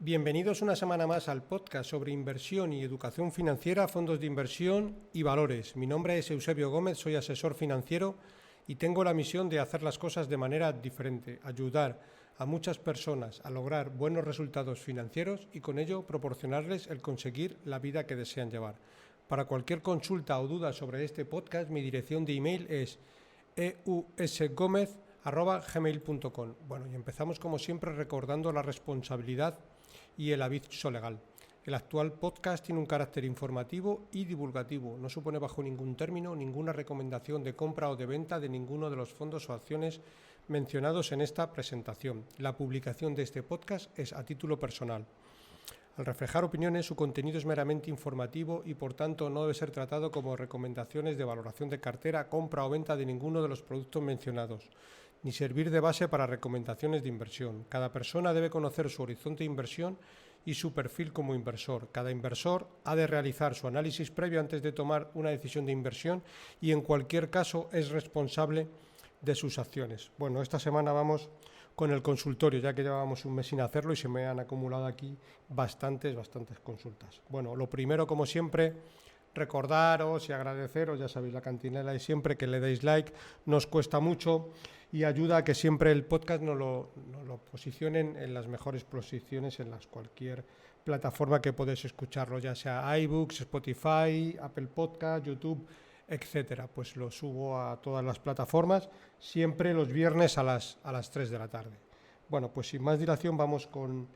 Bienvenidos una semana más al podcast sobre inversión y educación financiera, fondos de inversión y valores. Mi nombre es Eusebio Gómez, soy asesor financiero y tengo la misión de hacer las cosas de manera diferente, ayudar a muchas personas a lograr buenos resultados financieros y con ello proporcionarles el conseguir la vida que desean llevar. Para cualquier consulta o duda sobre este podcast, mi dirección de email es eusgomez@gmail.com. Bueno, y empezamos como siempre recordando la responsabilidad y el aviso legal. El actual podcast tiene un carácter informativo y divulgativo. No supone bajo ningún término ninguna recomendación de compra o de venta de ninguno de los fondos o acciones mencionados en esta presentación. La publicación de este podcast es a título personal. Al reflejar opiniones, su contenido es meramente informativo y por tanto no debe ser tratado como recomendaciones de valoración de cartera, compra o venta de ninguno de los productos mencionados, ni servir de base para recomendaciones de inversión. Cada persona debe conocer su horizonte de inversión y su perfil como inversor. Cada inversor ha de realizar su análisis previo antes de tomar una decisión de inversión y en cualquier caso es responsable de sus acciones. Bueno, esta semana vamos con el consultorio, ya que llevábamos un mes sin hacerlo y se me han acumulado aquí bastantes consultas. Bueno, lo primero, como siempre, recordaros y agradeceros, ya sabéis la cantinela y siempre que le deis like, nos cuesta mucho y ayuda a que siempre el podcast nos lo posicionen en las mejores posiciones en las cualquier plataforma que podéis escucharlo, ya sea iBooks, Spotify, Apple Podcast, YouTube, etcétera. Pues lo subo a todas las plataformas, siempre los viernes a las 3 de la tarde. Bueno, pues sin más dilación vamos con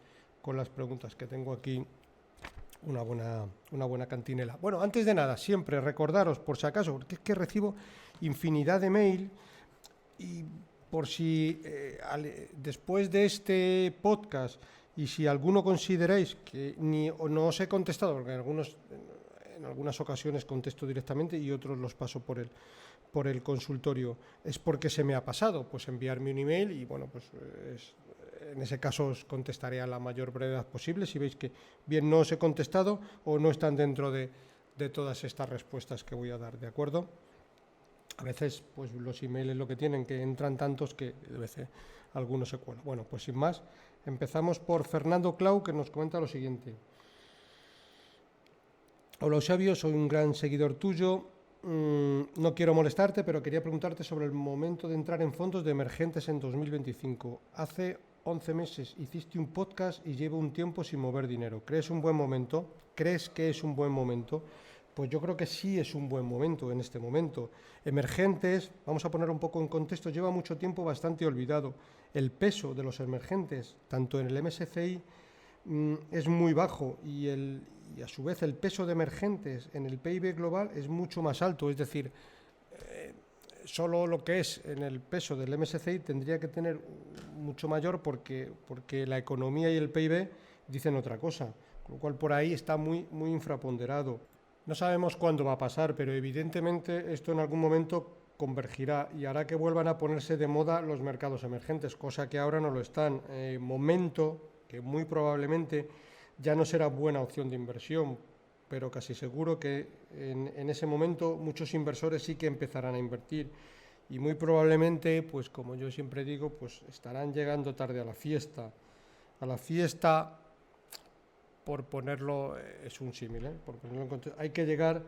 las preguntas que tengo aquí. Una buena cantinela. Bueno, antes de nada, siempre recordaros, por si acaso, porque es que recibo infinidad de mail y por si después de este podcast y si alguno consideráis que no os he contestado, porque en algunas ocasiones contesto directamente y otros los paso por el consultorio, es porque se me ha pasado, pues enviarme un email y bueno, pues en ese caso os contestaré a la mayor brevedad posible si veis que bien no os he contestado o no están dentro de todas estas respuestas que voy a dar, ¿de acuerdo? A veces pues los emails lo que tienen, que entran tantos que de veces algunos se cuelan. Bueno, pues sin más, empezamos por Fernando Clau, que nos comenta lo siguiente. Hola Eusebio, soy un gran seguidor tuyo. No quiero molestarte, pero quería preguntarte sobre el momento de entrar en fondos de emergentes en 2025. Hace 11 meses hiciste un podcast y llevo un tiempo sin mover dinero. ¿Crees que es un buen momento? Pues yo creo que sí es un buen momento en este momento. Emergentes, vamos a poner un poco en contexto, lleva mucho tiempo bastante olvidado. El peso de los emergentes, tanto en el MSCI, es muy bajo y a su vez el peso de emergentes en el PIB global es mucho más alto. Es decir, solo lo que es en el peso del MSCI tendría que tener mucho mayor porque la economía y el PIB dicen otra cosa, con lo cual por ahí está muy infraponderado. No sabemos cuándo va a pasar, pero evidentemente esto en algún momento convergirá y hará que vuelvan a ponerse de moda los mercados emergentes, cosa que ahora no lo están. Momento que muy probablemente ya no será buena opción de inversión, pero casi seguro que en ese momento muchos inversores sí que empezarán a invertir y muy probablemente, pues como yo siempre digo, pues estarán llegando tarde a la fiesta. A la fiesta, por ponerlo, es un símil, por ponerlo en contexto, hay que llegar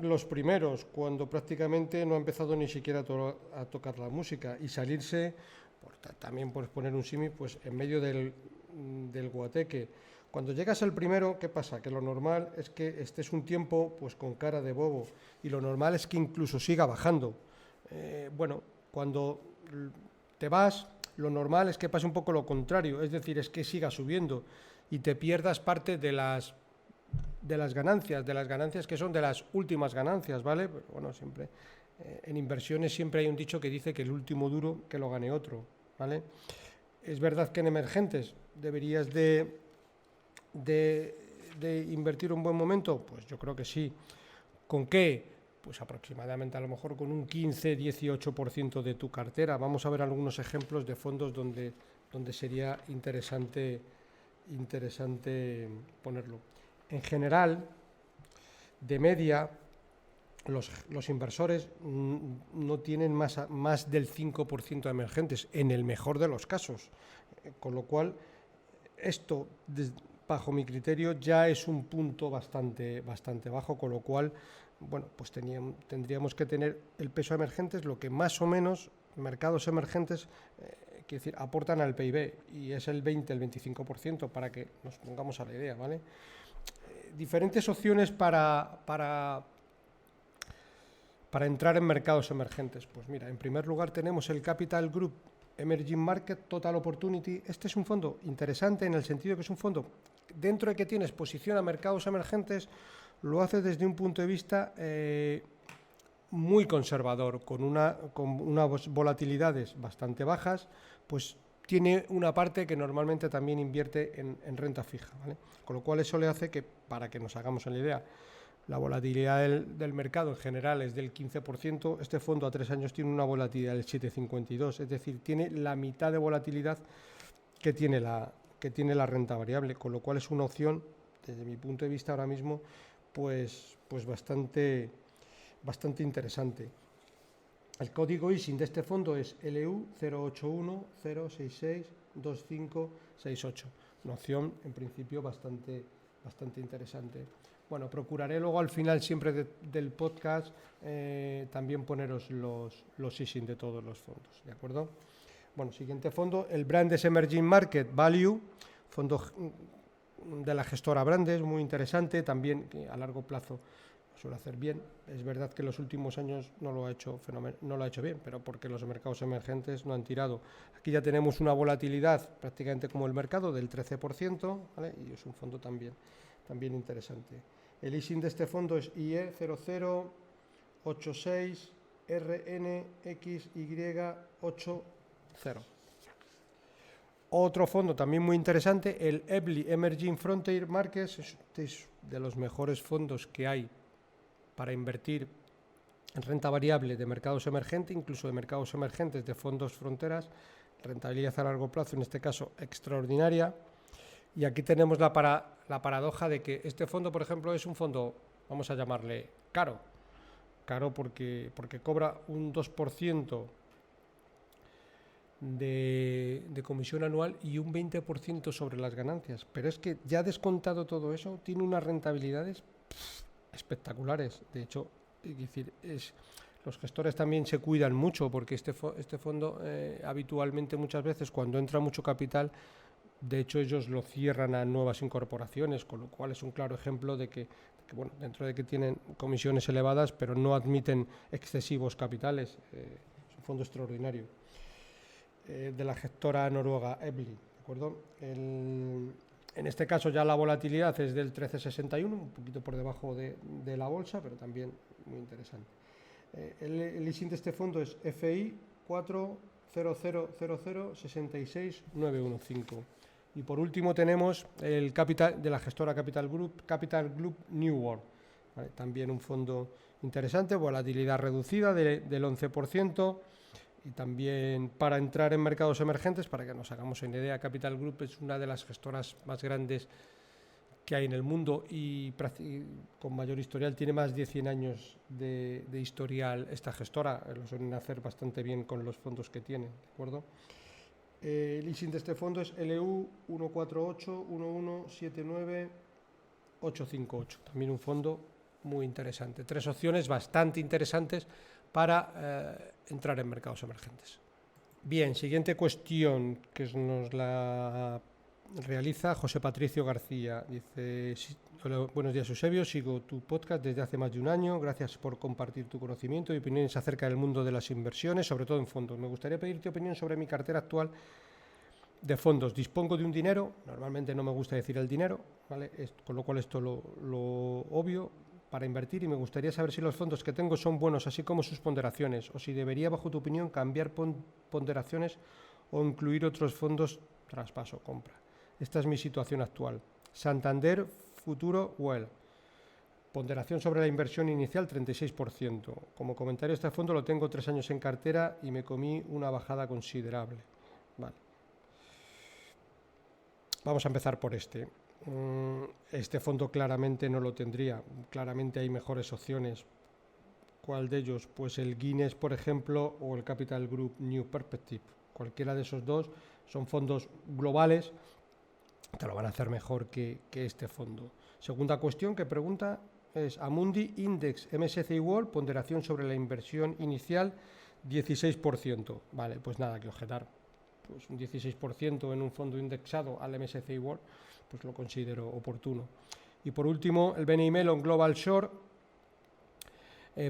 los primeros, cuando prácticamente no ha empezado ni siquiera a tocar la música y salirse, también por poner un símil, pues en medio del guateque. Cuando llegas el primero, ¿qué pasa? Que lo normal es que estés un tiempo pues con cara de bobo y lo normal es que incluso siga bajando. Bueno, cuando te vas, lo normal es que pase un poco lo contrario, es decir, es que siga subiendo y te pierdas parte de las ganancias que son de las últimas ganancias, ¿vale? Pero bueno, siempre en inversiones siempre hay un dicho que dice que el último duro que lo gane otro, ¿vale? Es verdad que en emergentes deberías de invertir un buen momento, pues yo creo que sí. ¿Con qué? Pues aproximadamente a lo mejor con un 15-18% de tu cartera. Vamos a ver algunos ejemplos de fondos donde sería interesante ponerlo. En general, de media, los inversores no tienen más del 5% de emergentes, en el mejor de los casos, con lo cual esto, bajo mi criterio, ya es un punto bastante bajo, con lo cual, bueno, pues tendríamos que tener el peso emergentes, lo que más o menos mercados emergentes quiero decir, aportan al PIB, y es el 20, el 25%, para que nos pongamos a la idea, ¿vale? Diferentes opciones para entrar en mercados emergentes. Pues mira, en primer lugar tenemos el Capital Group Emerging Market Total Opportunity. Este es un fondo interesante en el sentido que es un fondo, dentro de que tiene exposición a mercados emergentes, lo hace desde un punto de vista muy conservador, con unas volatilidades bastante bajas, pues tiene una parte que normalmente también invierte en renta fija, ¿vale? Con lo cual eso le hace que, para que nos hagamos la idea, la volatilidad del mercado en general es del 15%, este fondo a 3 años tiene una volatilidad del 7,52%, es decir, tiene la mitad de volatilidad que tiene la renta variable, con lo cual es una opción, desde mi punto de vista ahora mismo, pues bastante interesante. El código ISIN de este fondo es LU 08106625568, una opción en principio bastante interesante. Bueno, procuraré luego al final siempre del podcast también poneros los ISIN de todos los fondos, ¿de acuerdo? Bueno, siguiente fondo, el Brandes Emerging Market Value, fondo de la gestora Brandes, muy interesante, también a largo plazo suele hacer bien. Es verdad que en los últimos años no lo ha hecho bien, pero porque los mercados emergentes no han tirado. Aquí ya tenemos una volatilidad prácticamente como el mercado del 13%, ¿vale? Y es un fondo también interesante. El ISIN de este fondo es IE 0086RNXY80. Otro fondo también muy interesante, el EBLI Emerging Frontier Markets, este es de los mejores fondos que hay para invertir en renta variable de mercados emergentes, incluso de mercados emergentes de fondos fronteras, rentabilidad a largo plazo, en este caso extraordinaria. Y aquí tenemos la paradoja de que este fondo, por ejemplo, es un fondo, vamos a llamarle caro porque cobra un 2% de comisión anual y un 20% sobre las ganancias, pero es que ya descontado todo eso, tiene unas rentabilidades espectaculares. De hecho, es decir, los gestores también se cuidan mucho, porque este fondo habitualmente, muchas veces, cuando entra mucho capital, de hecho ellos lo cierran a nuevas incorporaciones, con lo cual es un claro ejemplo de que bueno, dentro de que tienen comisiones elevadas, pero no admiten excesivos capitales. Es un fondo extraordinario, de la gestora noruega EBLI, ¿de acuerdo? En este caso ya la volatilidad es del 13,61, un poquito por debajo de la bolsa, pero también muy interesante. El ISIN de este fondo es FI 40000066915. Y por último tenemos el capital de la gestora Capital Group New World, ¿vale? También un fondo interesante, volatilidad reducida del 11%. Y también para entrar en mercados emergentes, para que nos hagamos una idea, Capital Group es una de las gestoras más grandes que hay en el mundo y con mayor historial, tiene más de 100 años de historial esta gestora, lo suelen hacer bastante bien con los fondos que tiene, ¿de acuerdo? El ISIN de este fondo es LU 14811798858, también un fondo muy interesante. 3 opciones bastante interesantes para entrar en mercados emergentes. Bien, siguiente cuestión que nos la realiza José Patricio García. Dice: hola, buenos días Eusebio, sigo tu podcast desde hace más de un año. Gracias por compartir tu conocimiento y opiniones acerca del mundo de las inversiones, sobre todo en fondos. Me gustaría pedirte opinión sobre mi cartera actual de fondos. Dispongo de un dinero, normalmente no me gusta decir el dinero, ¿vale? Con lo cual esto lo obvio, para invertir, y me gustaría saber si los fondos que tengo son buenos, así como sus ponderaciones, o si debería, bajo tu opinión, cambiar ponderaciones o incluir otros fondos, traspaso, compra. Esta es mi situación actual. Santander Futuro Well. Ponderación sobre la inversión inicial 36%. Como comentario, este fondo lo tengo 3 años en cartera y me comí una bajada considerable. Vale. Vamos a empezar por este. Este fondo claramente no lo tendría, claramente hay mejores opciones. ¿Cuál de ellos? Pues el Guinness, por ejemplo, o el Capital Group New Perspective. Cualquiera de esos dos son fondos globales te lo van a hacer mejor que este fondo. Segunda cuestión que pregunta es Amundi Index MSCI World, ponderación sobre la inversión inicial 16%. Vale, pues nada que objetar. Pues un 16% en un fondo indexado al MSCI World, pues lo considero oportuno. Y por último, el BNI Mellon Global Short,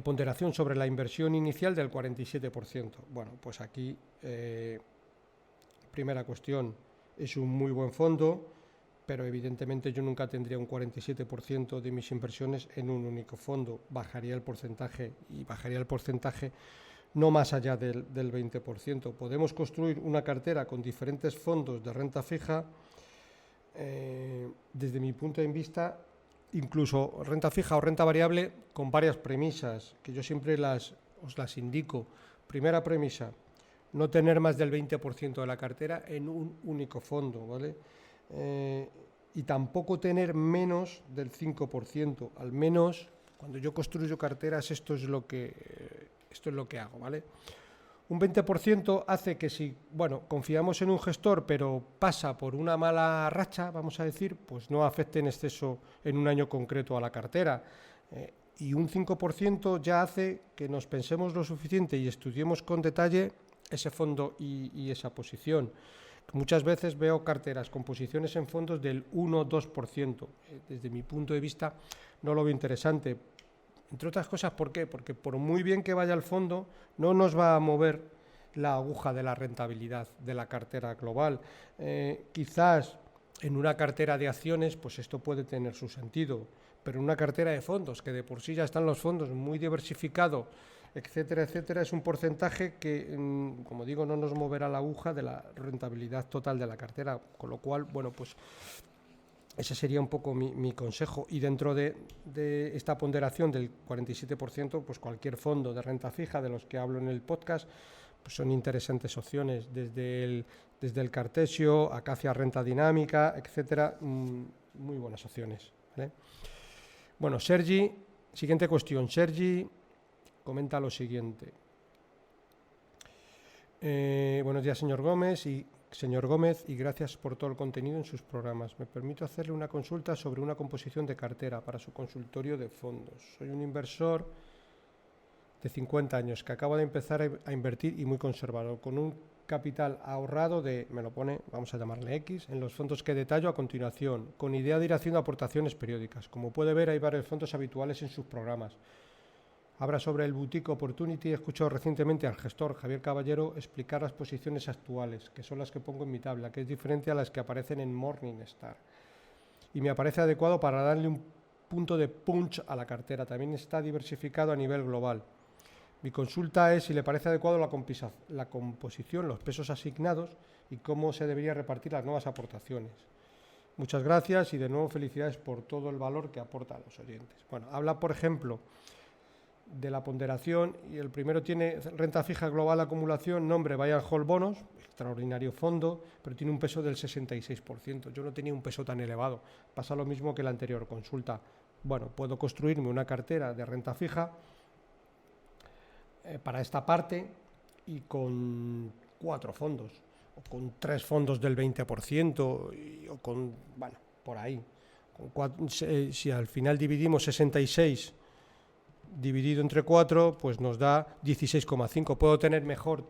ponderación sobre la inversión inicial del 47%. Bueno, pues aquí, primera cuestión, es un muy buen fondo, pero evidentemente yo nunca tendría un 47% de mis inversiones en un único fondo. Bajaría el porcentaje no más allá del 20%. Podemos construir una cartera con diferentes fondos de renta fija, desde mi punto de vista, incluso renta fija o renta variable, con varias premisas, que yo siempre os las indico. Primera premisa, no tener más del 20% de la cartera en un único fondo, ¿vale? Y tampoco tener menos del 5%. Al menos, cuando yo construyo carteras, esto es lo que hago, ¿vale? Un 20% hace que si, confiamos en un gestor, pero pasa por una mala racha, vamos a decir, pues no afecte en exceso en un año concreto a la cartera. Y un 5% ya hace que nos pensemos lo suficiente y estudiemos con detalle ese fondo y esa posición. Muchas veces veo carteras con posiciones en fondos del 1-2%. Desde mi punto de vista no lo veo interesante. Entre otras cosas, ¿por qué? Porque por muy bien que vaya el fondo, no nos va a mover la aguja de la rentabilidad de la cartera global. Quizás en una cartera de acciones, pues esto puede tener su sentido, pero en una cartera de fondos, que de por sí ya están los fondos muy diversificados, etcétera, etcétera, es un porcentaje que, como digo, no nos moverá la aguja de la rentabilidad total de la cartera, con lo cual, pues ese sería un poco mi consejo. Y dentro de esta ponderación del 47%, pues cualquier fondo de renta fija de los que hablo en el podcast, pues son interesantes opciones, desde el Cartesio, Acacia Renta Dinámica, etcétera, muy buenas opciones, ¿vale? Bueno, siguiente cuestión. Sergi comenta lo siguiente. Buenos días, señor Gómez, y gracias por todo el contenido en sus programas. Me permito hacerle una consulta sobre una composición de cartera para su consultorio de fondos. Soy un inversor de 50 años que acaba de empezar a invertir y muy conservador, con un capital ahorrado vamos a llamarle X, en los fondos que detallo a continuación, con idea de ir haciendo aportaciones periódicas. Como puede ver, hay varios fondos habituales en sus programas. Habla sobre el Boutique Opportunity. He escuchado recientemente al gestor Javier Caballero explicar las posiciones actuales, que son las que pongo en mi tabla, que es diferente a las que aparecen en Morningstar. Y me parece adecuado para darle un punto de punch a la cartera. También está diversificado a nivel global. Mi consulta es si le parece adecuado la composición, los pesos asignados y cómo se debería repartir las nuevas aportaciones. Muchas gracias y de nuevo felicidades por todo el valor que aporta a los oyentes. Bueno, habla, por ejemplo, de la ponderación, y el primero tiene renta fija global acumulación, nombre Buy and Hold Bonos, extraordinario fondo, pero tiene un peso del 66%. Yo no tenía un peso tan elevado. Pasa lo mismo que la anterior consulta. Bueno, puedo construirme una cartera de renta fija para esta parte y con 4 fondos, o con 3 fondos del 20%, o con, por ahí. Si al final dividimos 66 dividido entre 4, pues nos da 16,5. Puedo tener mejor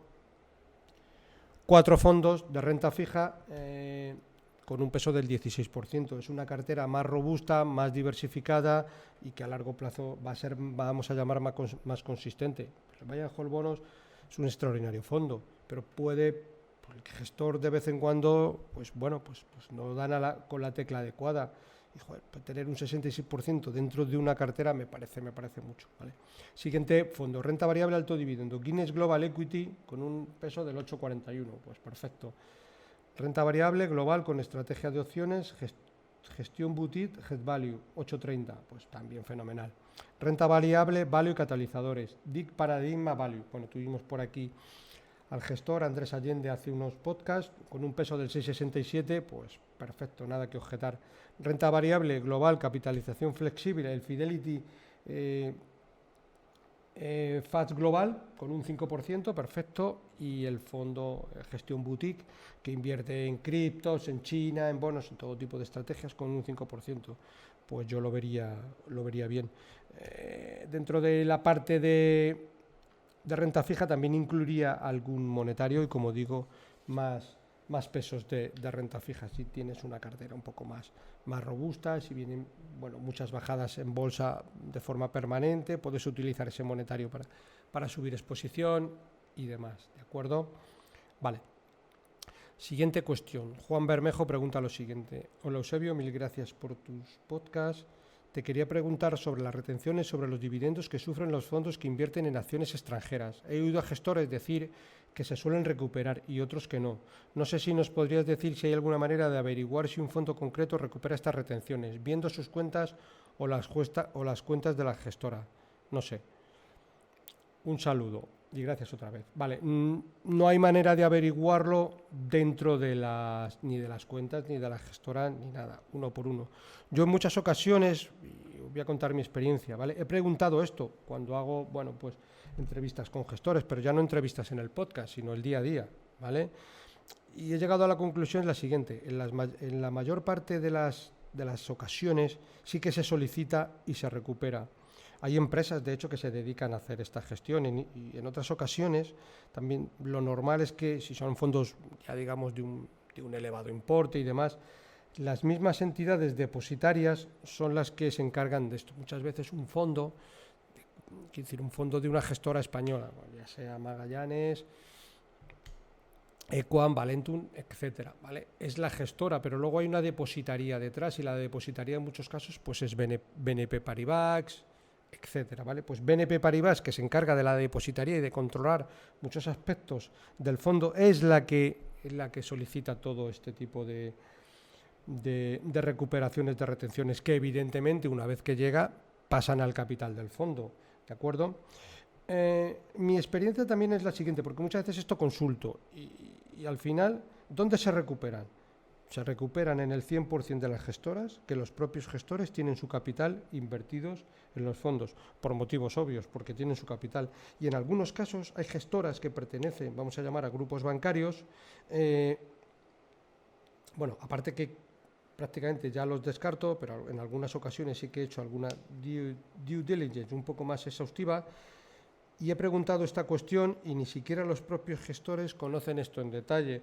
4 fondos de renta fija con un peso del 16%. Es una cartera más robusta, más diversificada y que a largo plazo va a ser, vamos a llamar, más consistente. El Buy and Hold Bonos es un extraordinario fondo, pero puede, el gestor de vez en cuando, pues no dan con la tecla adecuada. Y tener un 66% dentro de una cartera me parece mucho, ¿vale? Siguiente fondo, renta variable alto dividendo, Guinness Global Equity con un peso del 8,41, pues perfecto. Renta variable global con estrategia de opciones, gestión boutique, Head Value 8,30, pues también fenomenal. Renta variable, value y catalizadores, DIC Paradigma Value. Bueno, tuvimos por aquí al gestor Andrés Allende hace unos podcasts con un peso del 6,67, pues perfecto, nada que objetar. Renta variable global, capitalización flexible, el Fidelity FATS Global con un 5%, perfecto, y el fondo Gestión Boutique, que invierte en criptos, en China, en bonos, en todo tipo de estrategias con un 5%. Pues yo lo vería bien. Dentro de la parte de renta fija también incluiría algún monetario y, como digo, más pesos de renta fija, si tienes una cartera un poco más robusta, si vienen muchas bajadas en bolsa de forma permanente, puedes utilizar ese monetario para subir exposición y demás, ¿de acuerdo? Vale. Siguiente cuestión. Juan Bermejo pregunta lo siguiente. Hola Eusebio, mil gracias por tus podcasts. Te quería preguntar sobre las retenciones sobre los dividendos que sufren los fondos que invierten en acciones extranjeras. He oído a gestores decir que se suelen recuperar y otros que no. No sé si nos podrías decir si hay alguna manera de averiguar si un fondo concreto recupera estas retenciones, viendo sus cuentas o las cuentas de la gestora. No sé. Un saludo y gracias otra vez. Vale, no hay manera de averiguarlo dentro de ni de las cuentas, ni de la gestora, ni nada, uno por uno. Yo en muchas ocasiones, y voy a contar mi experiencia, ¿vale? He preguntado esto cuando hago, pues entrevistas con gestores, pero ya no entrevistas en el podcast, sino el día a día, ¿vale? Y he llegado a la conclusión la siguiente: en la mayor parte de las ocasiones sí que se solicita y se recupera. Hay empresas, de hecho, que se dedican a hacer esta gestión y en otras ocasiones también lo normal es que, si son fondos ya digamos de un elevado importe y demás, las mismas entidades depositarias son las que se encargan de esto. Muchas veces un fondo, quiero decir, un fondo de una gestora española, ya sea Magallanes, Equam, Valentum, etcétera, ¿vale? Es la gestora, pero luego hay una depositaría detrás y la depositaría en muchos casos pues es BNP Paribas, etcétera, ¿vale? Pues BNP Paribas, que se encarga de la depositaría y de controlar muchos aspectos del fondo, es la que solicita todo este tipo de recuperaciones, de retenciones, que evidentemente una vez que llega pasan al capital del fondo, ¿de acuerdo? Mi experiencia también es la siguiente, porque muchas veces esto consulto y al final, ¿dónde se recuperan? Se recuperan en el 100% de las gestoras, que los propios gestores tienen su capital invertidos en los fondos, por motivos obvios, porque tienen su capital. Y en algunos casos hay gestoras que pertenecen, vamos a llamar, a grupos bancarios. Aparte que prácticamente ya los descarto, pero en algunas ocasiones sí que he hecho alguna due diligence un poco más exhaustiva y he preguntado esta cuestión y ni siquiera los propios gestores conocen esto en detalle.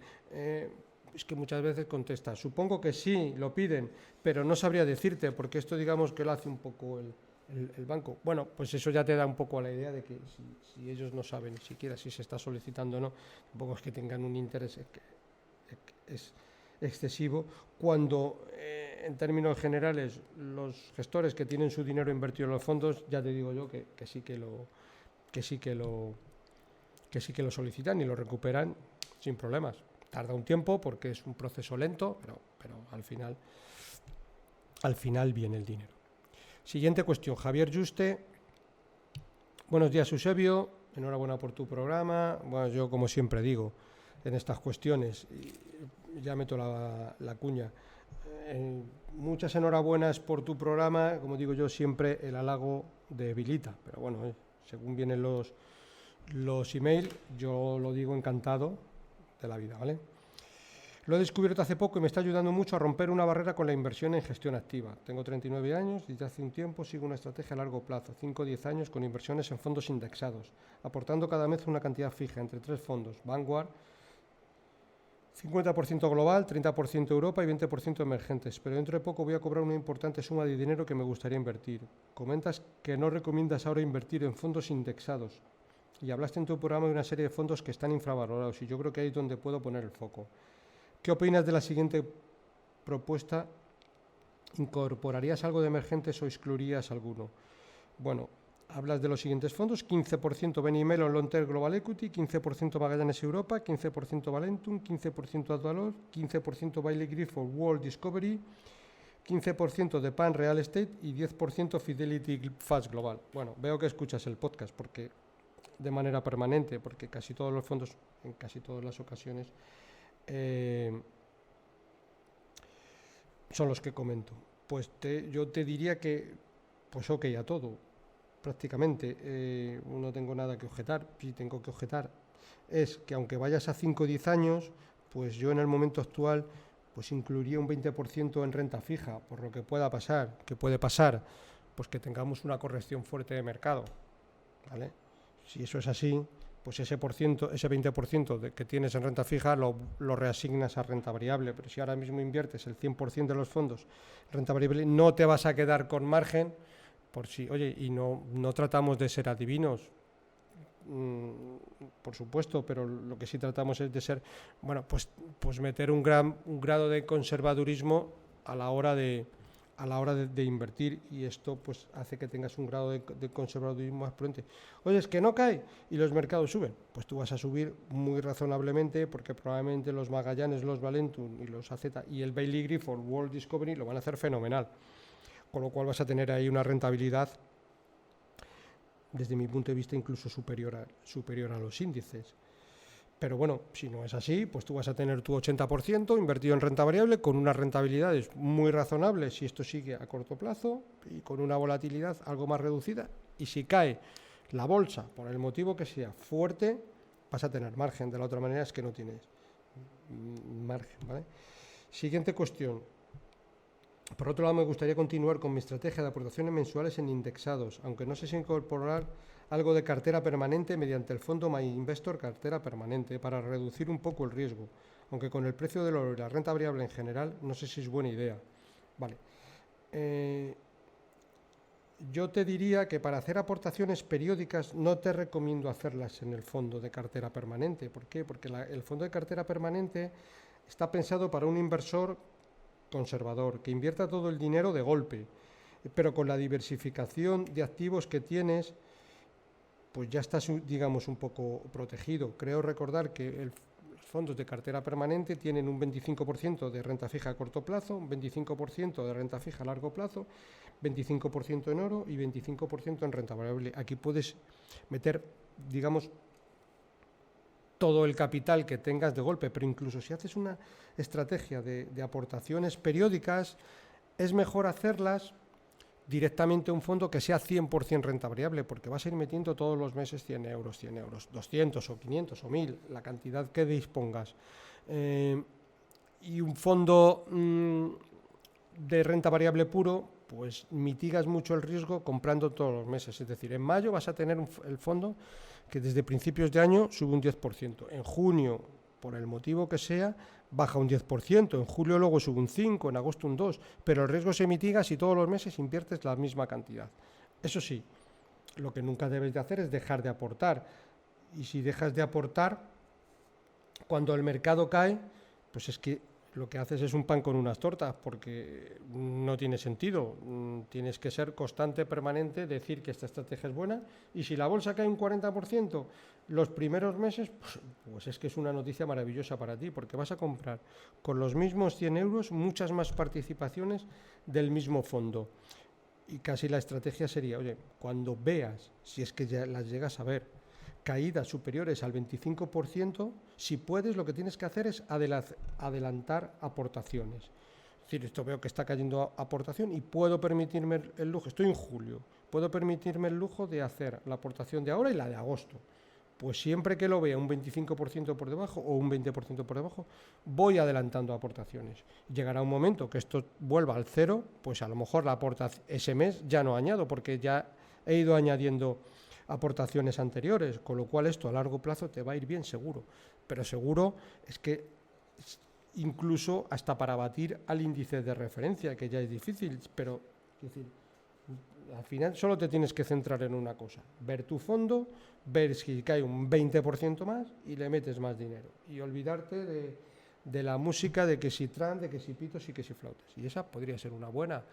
Es que muchas veces contesta, supongo que sí, lo piden, pero no sabría decirte, porque esto digamos que lo hace un poco el banco. Bueno, pues eso ya te da un poco a la idea de que si ellos no saben ni siquiera si se está solicitando o no, tampoco es que tengan un interés excesivo, cuando en términos generales los gestores que tienen su dinero invertido en los fondos, ya te digo yo que sí que lo solicitan y lo recuperan sin problemas. Tarda un tiempo porque es un proceso lento, pero al final viene el dinero. Siguiente cuestión, Javier Juste. Buenos días, Eusebio. Enhorabuena por tu programa. Bueno, yo como siempre digo en estas cuestiones, ya meto la cuña, muchas enhorabuenas por tu programa. Como digo yo siempre, el halago debilita, pero bueno, según vienen los emails, yo lo digo encantado de la vida, ¿vale? Lo he descubierto hace poco y me está ayudando mucho a romper una barrera con la inversión en gestión activa. Tengo 39 años y desde hace un tiempo sigo una estrategia a largo plazo, 5 o 10 años, con inversiones en fondos indexados, aportando cada mes una cantidad fija entre 3 fondos, Vanguard, 50% global, 30% Europa y 20% emergentes, pero dentro de poco voy a cobrar una importante suma de dinero que me gustaría invertir. Comentas que no recomiendas ahora invertir en fondos indexados y hablaste en tu programa de una serie de fondos que están infravalorados y yo creo que ahí es donde puedo poner el foco. ¿Qué opinas de la siguiente propuesta? ¿Incorporarías algo de emergentes o excluirías alguno? Bueno, hablas de los siguientes fondos: 15% Benny Mellon Long Term Global Equity, 15% Magallanes Europa, 15% Valentum, 15% Advalor, 15% Bailey Gifford World Discovery, 15% de Pan Real Estate y 10% Fidelity Fast Global. Bueno, veo que escuchas el podcast porque de manera permanente, porque casi todos los fondos, en casi todas las ocasiones, son los que comento. Pues yo te diría que, pues ok a todo. prácticamente, no tengo nada que objetar. Sí tengo que objetar es que aunque vayas a 5 o 10 años, pues yo en el momento actual pues incluiría un 20% en renta fija, por lo que pueda pasar, que puede pasar, pues que tengamos una corrección fuerte de mercado, ¿vale? Si eso es así, pues ese 20% que tienes en renta fija lo reasignas a renta variable, pero si ahora mismo inviertes el 100% de los fondos en renta variable, no te vas a quedar con margen por si, oye, y no tratamos de ser adivinos, por supuesto, pero lo que sí tratamos es de ser, bueno, pues meter un grado de conservadurismo a la hora de invertir, y esto pues hace que tengas un grado de conservadurismo más prudente. Oye, es que no cae y los mercados suben, pues tú vas a subir muy razonablemente, porque probablemente los Magallanes, los Valentum y los AZ y el Bailey Griffith World Discovery lo van a hacer fenomenal, con lo cual vas a tener ahí una rentabilidad, desde mi punto de vista, incluso superior a los índices. Pero bueno, si no es así, pues tú vas a tener tu 80% invertido en renta variable con unas rentabilidades muy razonables si esto sigue a corto plazo y con una volatilidad algo más reducida. Y si cae la bolsa, por el motivo que sea, fuerte, vas a tener margen. De la otra manera es que no tienes margen, ¿vale? Siguiente cuestión. Por otro lado, me gustaría continuar con mi estrategia de aportaciones mensuales en indexados, aunque no sé si incorporar algo de cartera permanente mediante el fondo My Investor Cartera Permanente para reducir un poco el riesgo, aunque con el precio del oro y la renta variable en general no sé si es buena idea. Vale. Yo te diría que para hacer aportaciones periódicas no te recomiendo hacerlas en el fondo de cartera permanente. ¿Por qué? Porque el fondo de cartera permanente está pensado para un inversor conservador, que invierta todo el dinero de golpe, pero con la diversificación de activos que tienes, pues ya estás, digamos, un poco protegido. Creo recordar que los fondos de cartera permanente tienen un 25% de renta fija a corto plazo, un 25% de renta fija a largo plazo, 25% en oro y 25% en renta variable. Aquí puedes meter, digamos, todo el capital que tengas de golpe, pero incluso si haces una estrategia de aportaciones periódicas, es mejor hacerlas directamente a un fondo que sea 100% renta variable, porque vas a ir metiendo todos los meses 100 euros, 200 o 500 o 1000, la cantidad que dispongas. Y un fondo de renta variable puro, pues mitigas mucho el riesgo comprando todos los meses. Es decir, en mayo vas a tener el fondo que desde principios de año sube un 10%. En junio, por el motivo que sea, baja un 10%. En julio luego sube un 5%, en agosto un 2%. Pero el riesgo se mitiga si todos los meses inviertes la misma cantidad. Eso sí, lo que nunca debes de hacer es dejar de aportar. Y si dejas de aportar, cuando el mercado cae, pues es que lo que haces es un pan con unas tortas, porque no tiene sentido. Tienes que ser constante, permanente, decir que esta estrategia es buena, y si la bolsa cae un 40% los primeros meses, pues es que es una noticia maravillosa para ti, porque vas a comprar con los mismos 100 euros muchas más participaciones del mismo fondo. Y casi la estrategia sería, oye, cuando veas, si es que ya las llegas a ver, caídas superiores al 25%, si puedes, lo que tienes que hacer es adelantar aportaciones. Es decir, esto veo que está cayendo aportación y puedo permitirme el lujo, estoy en julio, puedo permitirme el lujo de hacer la aportación de ahora y la de agosto. Pues siempre que lo vea un 25% por debajo o un 20% por debajo, voy adelantando aportaciones. Llegará un momento que esto vuelva al cero, pues a lo mejor la aportación ese mes ya no añado, porque ya he ido añadiendo aportaciones anteriores, con lo cual esto a largo plazo te va a ir bien seguro, pero seguro es que incluso hasta para batir al índice de referencia, que ya es difícil, pero es decir, al final solo te tienes que centrar en una cosa, ver tu fondo, ver si cae un 20% más y le metes más dinero, y olvidarte de la música, de que si tran, de que si pitos y que si flautas, y esa podría ser una buena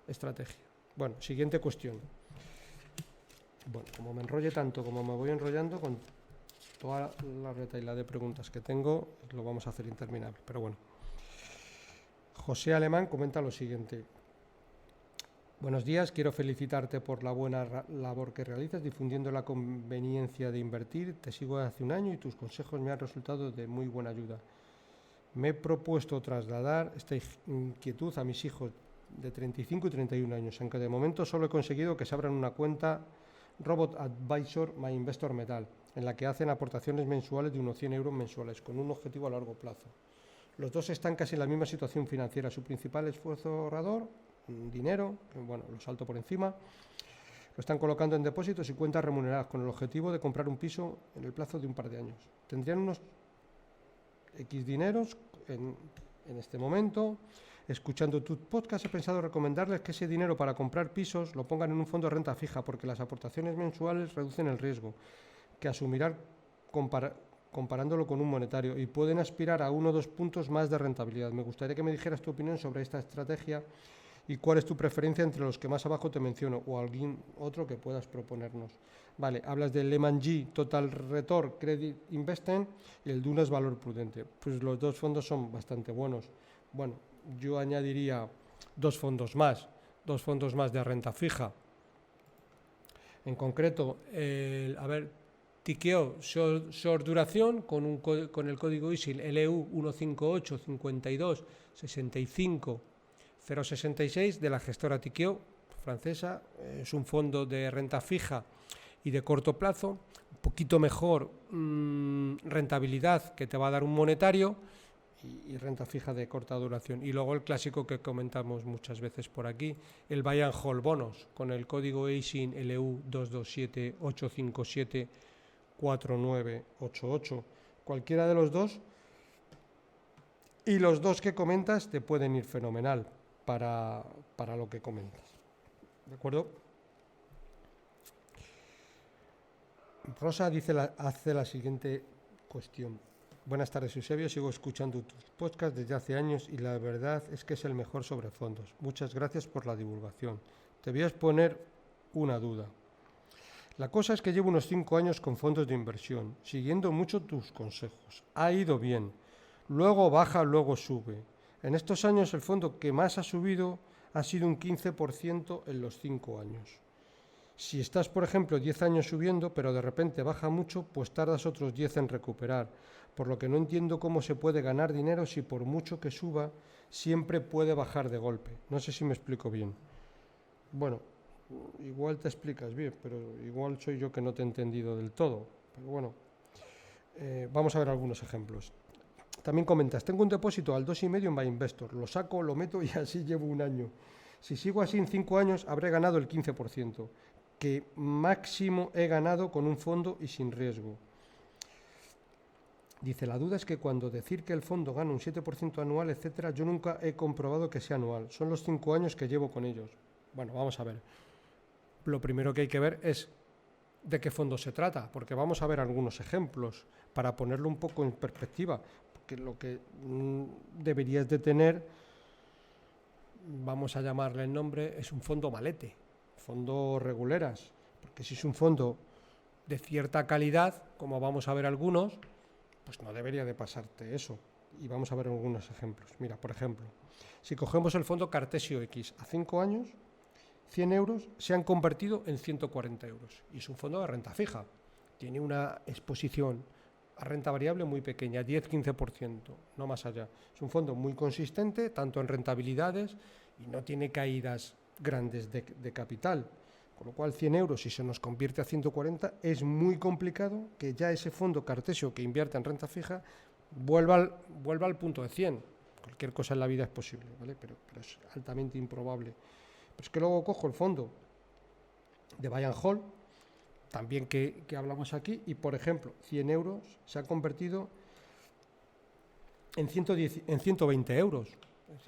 estrategia. Bueno, siguiente cuestión. Bueno, como me enrolle tanto como me voy enrollando, con toda la retaila de preguntas que tengo, lo vamos a hacer interminable. Pero bueno, José Alemán comenta lo siguiente. Buenos días, quiero felicitarte por la buena labor que realizas difundiendo la conveniencia de invertir. Te sigo hace un año y tus consejos me han resultado de muy buena ayuda. Me he propuesto trasladar esta inquietud a mis hijos de 35 y 31 años, aunque de momento solo he conseguido que se abran una cuenta Robot Advisor My Investor Metal, en la que hacen aportaciones mensuales de unos 100 euros mensuales, con un objetivo a largo plazo. Los dos están casi en la misma situación financiera. Su principal esfuerzo ahorrador, dinero, bueno, lo salto por encima, lo están colocando en depósitos y cuentas remuneradas con el objetivo de comprar un piso en el plazo de un par de años. Tendrían unos X dineros en este momento. Escuchando tu podcast he pensado recomendarles que ese dinero para comprar pisos lo pongan en un fondo de renta fija, porque las aportaciones mensuales reducen el riesgo que asumirán comparándolo con un monetario, y pueden aspirar a 1 o 2 puntos más de rentabilidad. Me gustaría que me dijeras tu opinión sobre esta estrategia y cuál es tu preferencia entre los que más abajo te menciono o algún otro que puedas proponernos. Vale, hablas del Lehman G Total Return Credit Investment y el Dunas Valor Prudente. Pues los dos fondos son bastante buenos. Bueno, yo añadiría dos fondos más de renta fija. En concreto, Tikeo Short Duración con el código ISIL LEU 158 52 65 066 de la gestora Tikeo francesa. Es un fondo de renta fija y de corto plazo, un poquito mejor rentabilidad que te va a dar un monetario, y renta fija de corta duración. Y luego el clásico que comentamos muchas veces por aquí, el Buy and Hold Bonos, con el código ASIN LU 227 857 4988. Cualquiera de los dos, y los dos que comentas te pueden ir fenomenal para lo que comentas. ¿De acuerdo? Rosa hace la siguiente cuestión. Buenas tardes, Eusebio. Sigo escuchando tus podcasts desde hace años y la verdad es que es el mejor sobre fondos. Muchas gracias por la divulgación. Te voy a exponer una duda. La cosa es que llevo unos 5 años con fondos de inversión, siguiendo mucho tus consejos. Ha ido bien. Luego baja, luego sube. En estos años el fondo que más ha subido ha sido un 15% en los 5 años. Si estás, por ejemplo, 10 años subiendo, pero de repente baja mucho, pues tardas otros 10 en recuperar. Por lo que no entiendo cómo se puede ganar dinero si por mucho que suba, siempre puede bajar de golpe. No sé si me explico bien. Bueno, igual te explicas bien, pero igual soy yo que no te he entendido del todo. Pero bueno, vamos a ver algunos ejemplos. También comentas, tengo un depósito al 2,5 en Buy Investor. Lo saco, lo meto y así llevo un año. Si sigo así en 5 años, habré ganado el 15%. Que máximo he ganado con un fondo y sin riesgo. Dice, la duda es que cuando decir que el fondo gana un 7% anual, etcétera, yo nunca he comprobado que sea anual. Son los 5 años que llevo con ellos. Bueno, vamos a ver. Lo primero que hay que ver es de qué fondo se trata, porque vamos a ver algunos ejemplos para ponerlo un poco en perspectiva. Porque lo que deberías de tener, vamos a llamarle el nombre, es un fondo malete. Fondo reguleras, porque si es un fondo de cierta calidad, como vamos a ver algunos, pues no debería de pasarte eso. Y vamos a ver algunos ejemplos. Mira, por ejemplo, si cogemos el fondo Cartesio X a 5 años, 100 euros se han convertido en 140 euros. Y es un fondo de renta fija. Tiene una exposición a renta variable muy pequeña, 10-15%, no más allá. Es un fondo muy consistente, tanto en rentabilidades, y no tiene caídas grandes de capital, con lo cual 100 euros si se nos convierte a 140 es muy complicado que ya ese fondo Cartesio que invierte en renta fija vuelva al punto de 100. Cualquier cosa en la vida es posible, ¿vale? Pero es altamente improbable. Pero es que luego cojo el fondo de Buy and Hold, también que hablamos aquí, y por ejemplo 100 euros se ha convertido en 120 euros.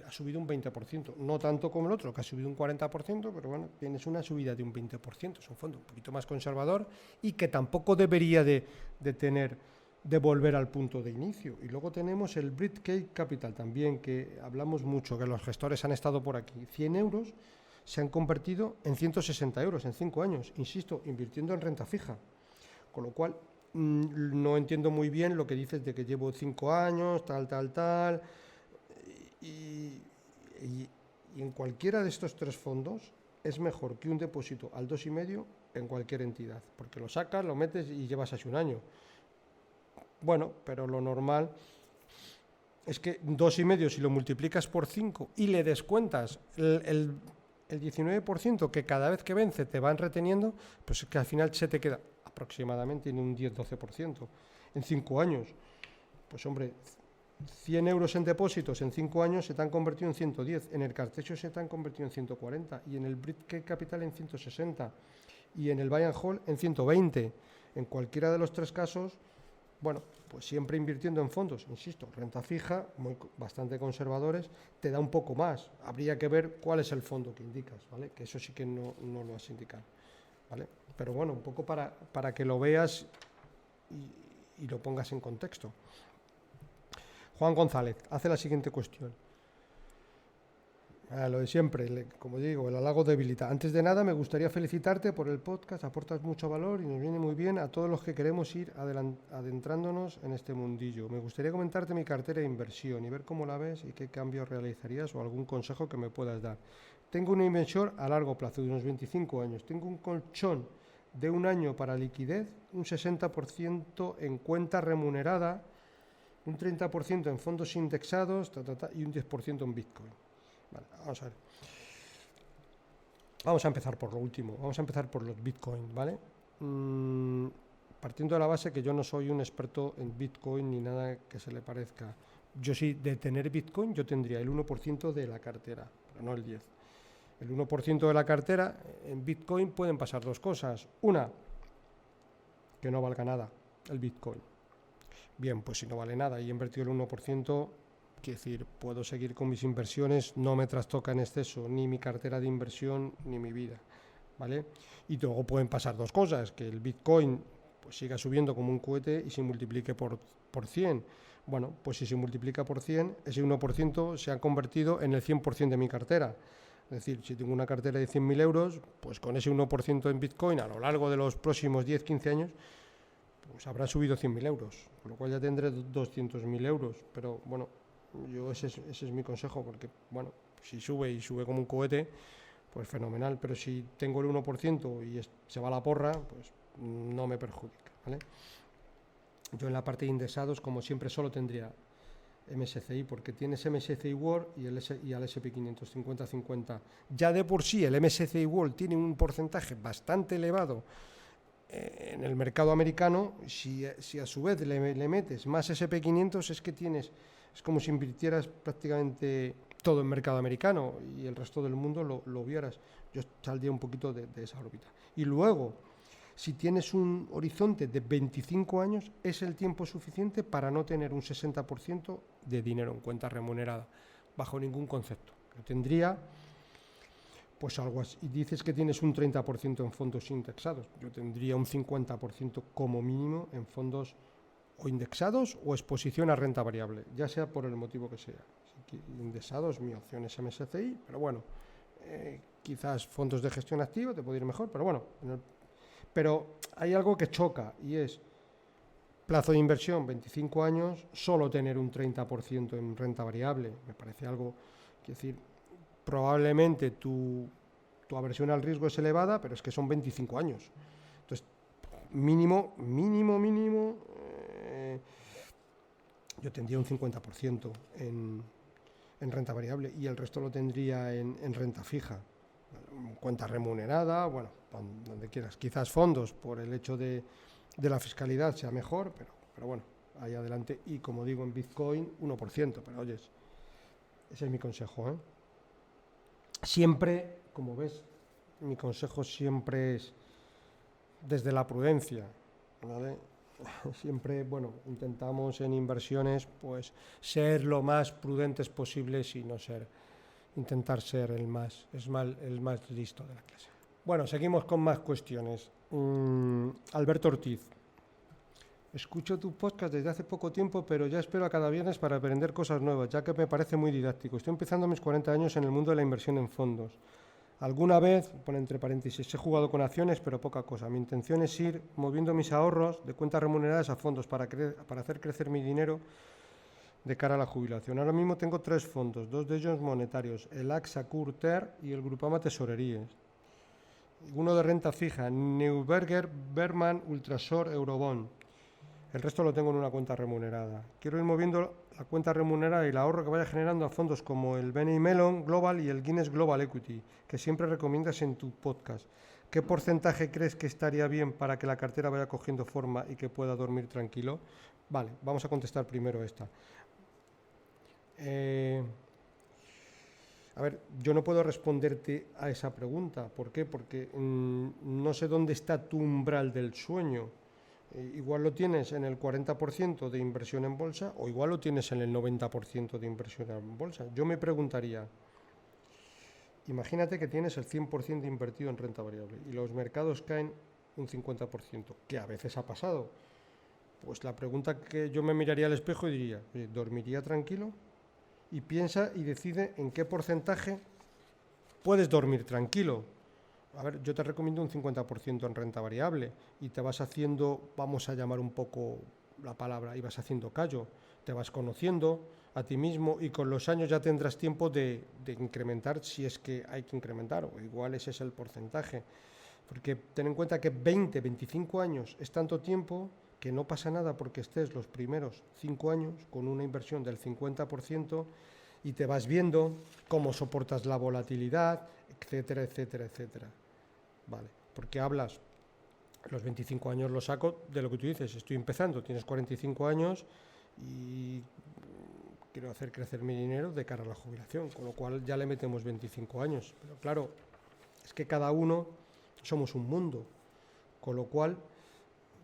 Ha subido un 20%, no tanto como el otro, que ha subido un 40%, pero bueno, tienes una subida de un 20%. Es un fondo un poquito más conservador y que tampoco debería de volver al punto de inicio. Y luego tenemos el Bridgecake Capital también, que hablamos mucho, que los gestores han estado por aquí. 100 euros se han convertido en 160 euros en 5 años, insisto, invirtiendo en renta fija. Con lo cual, no entiendo muy bien lo que dices de que llevo 5 años, tal. Y en cualquiera de estos 3 fondos es mejor que un depósito al 2,5 en cualquier entidad, porque lo sacas, lo metes y llevas así un año. Bueno, pero lo normal es que 2,5 si lo multiplicas por 5 y le descuentas el el 19% que cada vez que vence te van reteniendo, pues es que al final se te queda aproximadamente en un 10-12% en 5 años. Pues hombre, 100 euros en depósitos en 5 años se te han convertido en 110, en el Cartesio se te han convertido en 140 y en el Bridgegate Capital en 160 y en el Buy and Hold en 120. En cualquiera de los tres casos, bueno, pues siempre invirtiendo en fondos, insisto, renta fija, bastante conservadores, te da un poco más. Habría que ver cuál es el fondo que indicas, ¿vale? Que eso sí que no lo has indicado, ¿vale? Pero bueno, un poco para que lo veas y lo pongas en contexto. Juan González hace la siguiente cuestión. Lo de siempre, como digo, el halago debilita. Antes de nada, me gustaría felicitarte por el podcast, aportas mucho valor y nos viene muy bien a todos los que queremos ir adentrándonos en este mundillo. Me gustaría comentarte mi cartera de inversión y ver cómo la ves y qué cambios realizarías o algún consejo que me puedas dar. Tengo una inversión a largo plazo de unos 25 años. Tengo un colchón de un año para liquidez, un 60% en cuenta remunerada, un 30% en fondos indexados y un 10% en Bitcoin. Vale, vamos a ver. Vamos a empezar por lo último. Vamos a empezar por los Bitcoin, ¿vale? Partiendo de la base que yo no soy un experto en Bitcoin ni nada que se le parezca. Yo sí, de tener Bitcoin, yo tendría el 1% de la cartera, pero no el 10%. El 1% de la cartera en Bitcoin pueden pasar dos cosas. Una, que no valga nada el Bitcoin. Bien, pues si no vale nada y he invertido el 1%, quiero decir, puedo seguir con mis inversiones, no me trastoca en exceso ni mi cartera de inversión ni mi vida, ¿vale? Y luego pueden pasar dos cosas, que el Bitcoin pues siga subiendo como un cohete y se multiplique por 100. Bueno, pues si se multiplica por 100, ese 1% se ha convertido en el 100% de mi cartera. Es decir, si tengo una cartera de 100.000 euros, pues con ese 1% en Bitcoin a lo largo de los próximos 10-15 años, pues habrá subido 100.000 euros, con lo cual ya tendré 200.000 euros. Pero bueno, yo ese es mi consejo, porque bueno, si sube y sube como un cohete, pues fenomenal. Pero si tengo el 1% y se va a la porra, pues no me perjudica, ¿vale? Yo en la parte de indexados, como siempre, solo tendría MSCI, porque tienes MSCI World y al SP500 50-50. Ya de por sí el MSCI World tiene un porcentaje bastante elevado en el mercado americano. Si a su vez le metes más SP500, es como si invirtieras prácticamente todo en mercado americano y el resto del mundo lo vieras. Yo saldría un poquito de esa órbita. Y luego, si tienes un horizonte de 25 años, es el tiempo suficiente para no tener un 60% de dinero en cuenta remunerada, bajo ningún concepto. Yo tendría, pues algo así. Y dices que tienes un 30% en fondos indexados. Yo tendría un 50% como mínimo en fondos o indexados o exposición a renta variable, ya sea por el motivo que sea. Indexados, mi opción es MSCI, pero bueno, quizás fondos de gestión activa te puede ir mejor, pero bueno. Pero hay algo que choca y es plazo de inversión 25 años, solo tener un 30% en renta variable. Me parece algo, quiero decir, probablemente tu aversión al riesgo es elevada, pero es que son 25 años. Entonces, mínimo, yo tendría un 50% en renta variable y el resto lo tendría en renta fija. Cuenta remunerada, bueno, donde quieras. Quizás fondos, por el hecho de la fiscalidad, sea mejor, pero bueno, ahí adelante. Y como digo, en Bitcoin, 1%, pero oyes, ese es mi consejo, ¿eh? Siempre, como ves, mi consejo siempre es desde la prudencia, ¿vale? Siempre, bueno, intentamos en inversiones, pues, ser lo más prudentes posibles y no intentar ser el más listo de la clase. Bueno, seguimos con más cuestiones. Alberto Ortiz. Escucho tu podcast desde hace poco tiempo, pero ya espero a cada viernes para aprender cosas nuevas, ya que me parece muy didáctico. Estoy empezando mis 40 años en el mundo de la inversión en fondos. Alguna vez, pone entre paréntesis, he jugado con acciones, pero poca cosa. Mi intención es ir moviendo mis ahorros de cuentas remuneradas a fondos para hacer crecer mi dinero de cara a la jubilación. Ahora mismo tengo 3 fondos, 2 de ellos monetarios, el AXA Curter y el Grupama Tesorerías. Uno de renta fija, Neuberger Berman Ultrashort Eurobond. El resto lo tengo en una cuenta remunerada. Quiero ir moviendo la cuenta remunerada y el ahorro que vaya generando a fondos como el BNI Mellon Global y el Guinness Global Equity, que siempre recomiendas en tu podcast. ¿Qué porcentaje crees que estaría bien para que la cartera vaya cogiendo forma y que pueda dormir tranquilo? Vale, vamos a contestar primero esta. A ver, yo no puedo responderte a esa pregunta. ¿Por qué? Porque no sé dónde está tu umbral del sueño. Igual lo tienes en el 40% de inversión en bolsa o igual lo tienes en el 90% de inversión en bolsa. Yo me preguntaría, imagínate que tienes el 100% invertido en renta variable y los mercados caen un 50%, que a veces ha pasado. Pues la pregunta que yo me miraría al espejo y diría, ¿dormiría tranquilo? Y piensa y decide en qué porcentaje puedes dormir tranquilo. A ver, yo te recomiendo un 50% en renta variable y te vas haciendo, vamos a llamar un poco la palabra, y vas haciendo callo, te vas conociendo a ti mismo y con los años ya tendrás tiempo de incrementar si es que hay que incrementar, o igual ese es el porcentaje. Porque ten en cuenta que 20, 25 años es tanto tiempo que no pasa nada porque estés los primeros 5 años con una inversión del 50% y te vas viendo cómo soportas la volatilidad, etcétera, etcétera, etcétera. Vale, porque hablas, los 25 años lo saco de lo que tú dices, estoy empezando, tienes 45 años y quiero hacer crecer mi dinero de cara a la jubilación, con lo cual ya le metemos 25 años. Pero claro, es que cada uno somos un mundo, con lo cual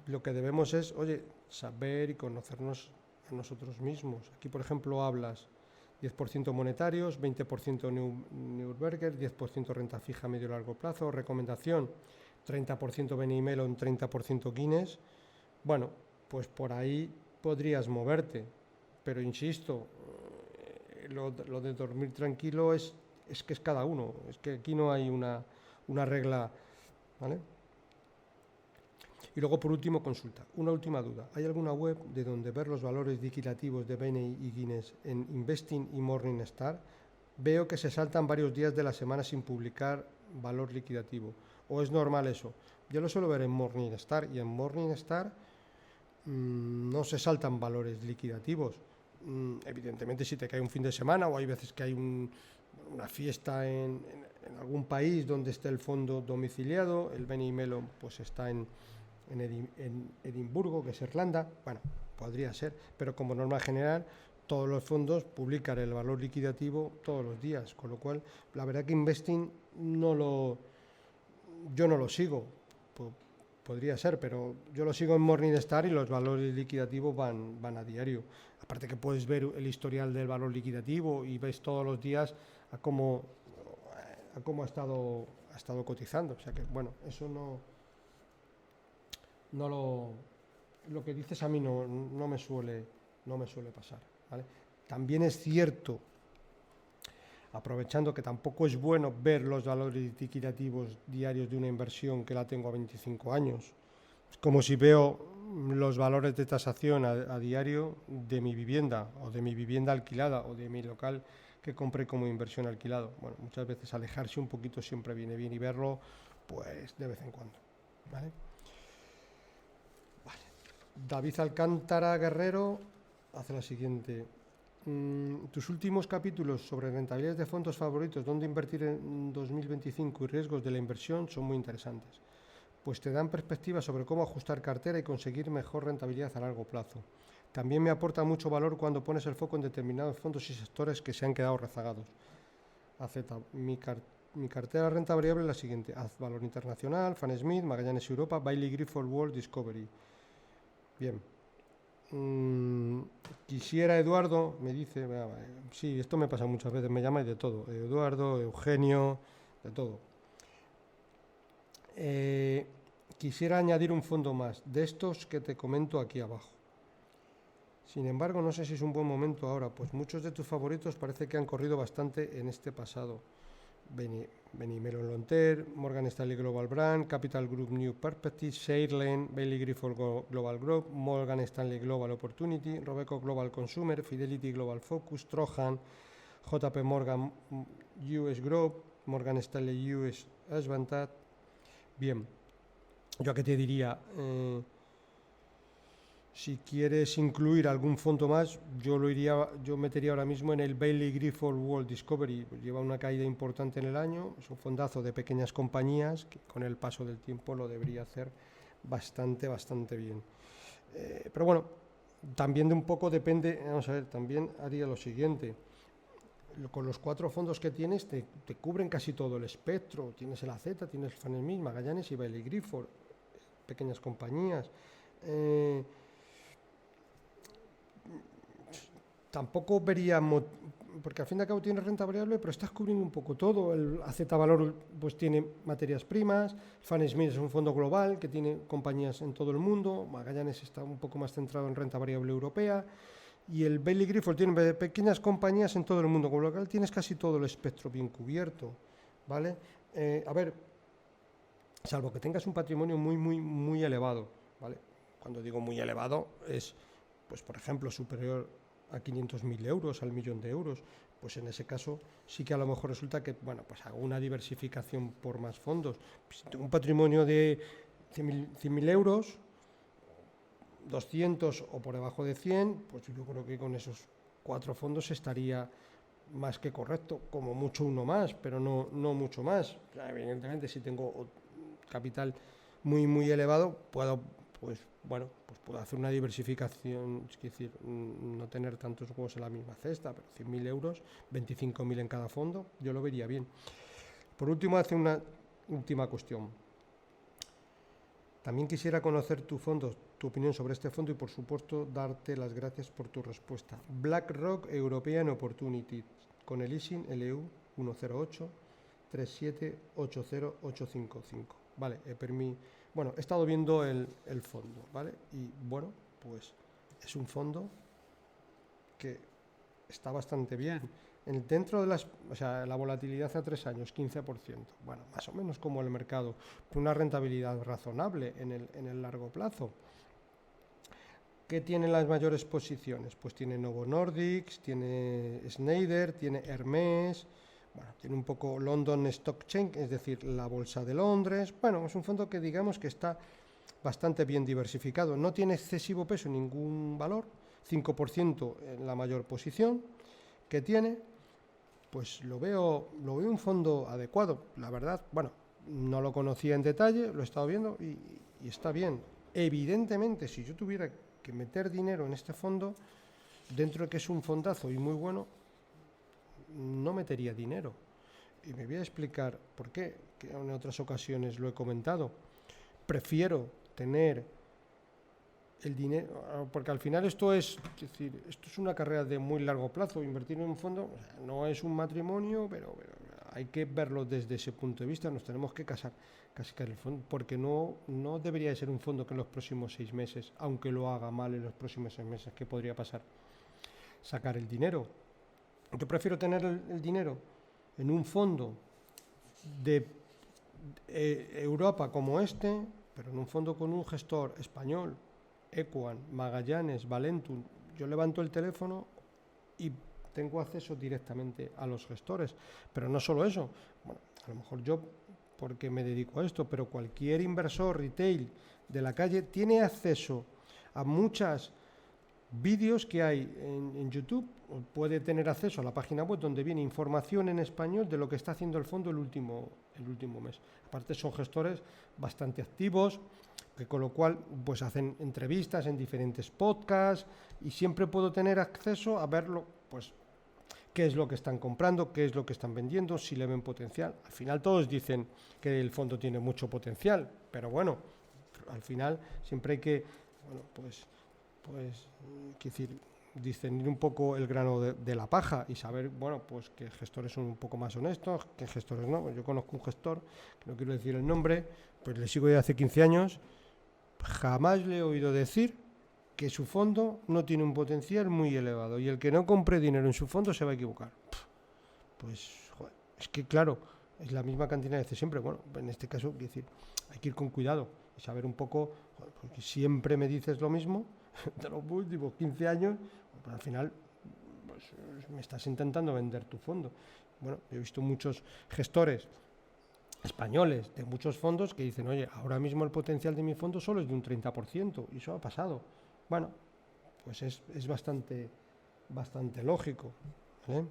lo que debemos es, oye, saber y conocernos a nosotros mismos. Aquí, por ejemplo, hablas 10% monetarios, 20% Neuberger, 10% renta fija a medio y largo plazo, recomendación 30% BNI Mellon, 30% Guinness. Bueno, pues por ahí podrías moverte, pero insisto, lo de dormir tranquilo es que es cada uno, es que aquí no hay una regla, ¿vale? Y luego, por último, consulta. Una última duda. ¿Hay alguna web de donde ver los valores liquidativos de BNI y Guinness en Investing y Morningstar? Veo que se saltan varios días de la semana sin publicar valor liquidativo. ¿O es normal eso? Yo lo suelo ver en Morningstar y en Morningstar no se saltan valores liquidativos. Evidentemente, si te cae un fin de semana o hay veces que hay una fiesta en algún país donde esté el fondo domiciliado, el BNI Mellon pues está en Edimburgo, que es Irlanda, bueno, podría ser, pero como norma general todos los fondos publican el valor liquidativo todos los días, con lo cual la verdad que Investing yo no lo sigo, podría ser, pero yo lo sigo en Morningstar y los valores liquidativos van a diario. Aparte que puedes ver el historial del valor liquidativo y ves todos los días a cómo ha estado cotizando, o sea que bueno, eso lo que dices a mí no me suele pasar, ¿vale? También es cierto, aprovechando que tampoco es bueno ver los valores liquidativos diarios de una inversión que la tengo a 25 años. Es como si veo los valores de tasación a diario de mi vivienda o de mi vivienda alquilada o de mi local que compré como inversión alquilado. Bueno, muchas veces alejarse un poquito siempre viene bien y verlo pues de vez en cuando, ¿vale? David Alcántara Guerrero hace la siguiente. Tus últimos capítulos sobre rentabilidades de fondos favoritos, dónde invertir en 2025 y riesgos de la inversión son muy interesantes, pues te dan perspectiva sobre cómo ajustar cartera y conseguir mejor rentabilidad a largo plazo. También me aporta mucho valor cuando pones el foco en determinados fondos y sectores que se han quedado rezagados. Mi cartera de renta variable es la siguiente: Valor Internacional, Fan Smith, Magallanes Europa, Bailey Griffith World Discovery. Bien. Quisiera, Eduardo, me dice, sí, esto me pasa muchas veces, me llamáis de todo, Eduardo, Eugenio, de todo. Quisiera añadir un fondo más, de estos que te comento aquí abajo. Sin embargo, no sé si es un buen momento ahora, pues muchos de tus favoritos parece que han corrido bastante en este pasado. BNI Mellon Lonter, Morgan Stanley Global Brand, Capital Group New Perspectives, Shareline, Bailey Griffith Global Group, Morgan Stanley Global Opportunity, Robeco Global Consumer, Fidelity Global Focus, Trojan, JP Morgan US Group, Morgan Stanley US Advantage. Bien, yo aquí te diría, Si quieres incluir algún fondo más, yo metería ahora mismo en el Bailey Gifford World Discovery. Lleva una caída importante en el año, es un fondazo de pequeñas compañías que con el paso del tiempo lo debería hacer bastante bien. Pero bueno, también de un poco depende, vamos a ver, también haría lo siguiente. Con los 4 fondos que tienes te cubren casi todo el espectro. Tienes el AZ, tienes el Fannie, Magallanes y Bailey Gifford, pequeñas compañías. Tampoco vería, porque al fin y al cabo tiene renta variable, pero estás cubriendo un poco todo. El AZ Valor pues tiene materias primas, Fannie Smith es un fondo global que tiene compañías en todo el mundo, Magallanes está un poco más centrado en renta variable europea, y el Bailey Gifford tiene pequeñas compañías en todo el mundo, con lo cual tienes casi todo el espectro bien cubierto, ¿vale? A ver, salvo que tengas un patrimonio muy elevado, ¿vale? Cuando digo muy elevado es, pues por ejemplo, superior a 500.000 euros, al 1.000.000 de euros, pues en ese caso sí que a lo mejor resulta que, bueno, pues hago una diversificación por más fondos. Si tengo un patrimonio de 100.000 euros, 200 o por debajo de 100, pues yo creo que con esos 4 fondos estaría más que correcto, como mucho uno más, pero no mucho más. O sea, evidentemente, si tengo capital muy elevado, puedo hacer una diversificación, es decir, no tener tantos huevos en la misma cesta, pero 100.000 euros, 25.000 en cada fondo, yo lo vería bien. Por último, hace una última cuestión. También quisiera conocer tu opinión sobre este fondo y, por supuesto, darte las gracias por tu respuesta. BlackRock European Opportunity, con el ISIN LU 108 3780855. Vale, he estado viendo el fondo, ¿vale? Y bueno, pues es un fondo que está bastante bien. Dentro de la volatilidad a 3 años, 15%. Bueno, más o menos como el mercado, una rentabilidad razonable en el largo plazo. ¿Qué tiene las mayores posiciones? Pues tiene Novo Nordisk, tiene Schneider, tiene Hermes, bueno, tiene un poco London Stock Exchange, es decir, la bolsa de Londres. Bueno, es un fondo que digamos que está bastante bien diversificado. No tiene excesivo peso en ningún valor, 5% en la mayor posición que tiene. Pues lo veo un fondo adecuado, la verdad. Bueno, no lo conocía en detalle, lo he estado viendo y está bien. Evidentemente, si yo tuviera que meter dinero en este fondo, dentro de que es un fondazo y muy bueno, no metería dinero. Y me voy a explicar por qué, que en otras ocasiones lo he comentado. Prefiero tener el dinero, porque al final esto es una carrera de muy largo plazo. Invertir en un fondo no es un matrimonio, pero hay que verlo desde ese punto de vista. Nos tenemos que casar el fondo, porque no debería de ser un fondo que en los próximos 6 meses, aunque lo haga mal en los próximos 6 meses, ¿qué podría pasar? Sacar el dinero. Yo prefiero tener el dinero en un fondo de Europa como este, pero en un fondo con un gestor español, Equan, Magallanes, Valentum. Yo levanto el teléfono y tengo acceso directamente a los gestores. Pero no solo eso, bueno, a lo mejor yo, porque me dedico a esto, pero cualquier inversor retail de la calle tiene acceso a muchas vídeos que hay en YouTube, o puede tener acceso a la página web donde viene información en español de lo que está haciendo el fondo el último mes. Aparte son gestores bastante activos, que con lo cual pues hacen entrevistas en diferentes podcasts y siempre puedo tener acceso a verlo, pues qué es lo que están comprando, qué es lo que están vendiendo, si le ven potencial. Al final todos dicen que el fondo tiene mucho potencial, pero bueno, al final siempre hay que, bueno, pues decir, discernir un poco el grano de la paja y saber, bueno, pues qué gestores son un poco más honestos, qué gestores no. Yo conozco un gestor, que no quiero decir el nombre, pues le sigo desde hace 15 años, jamás le he oído decir que su fondo no tiene un potencial muy elevado y el que no compre dinero en su fondo se va a equivocar. Pues, joder, es que claro, es la misma cantidad de veces siempre. Bueno, en este caso, quiero decir, hay que ir con cuidado y saber un poco, joder, porque siempre me dices lo mismo de los últimos 15 años, pues al final pues, me estás intentando vender tu fondo. Bueno, he visto muchos gestores españoles de muchos fondos que dicen, oye, ahora mismo el potencial de mi fondo solo es de un 30%, y eso ha pasado. Bueno, pues es bastante lógico, ¿vale?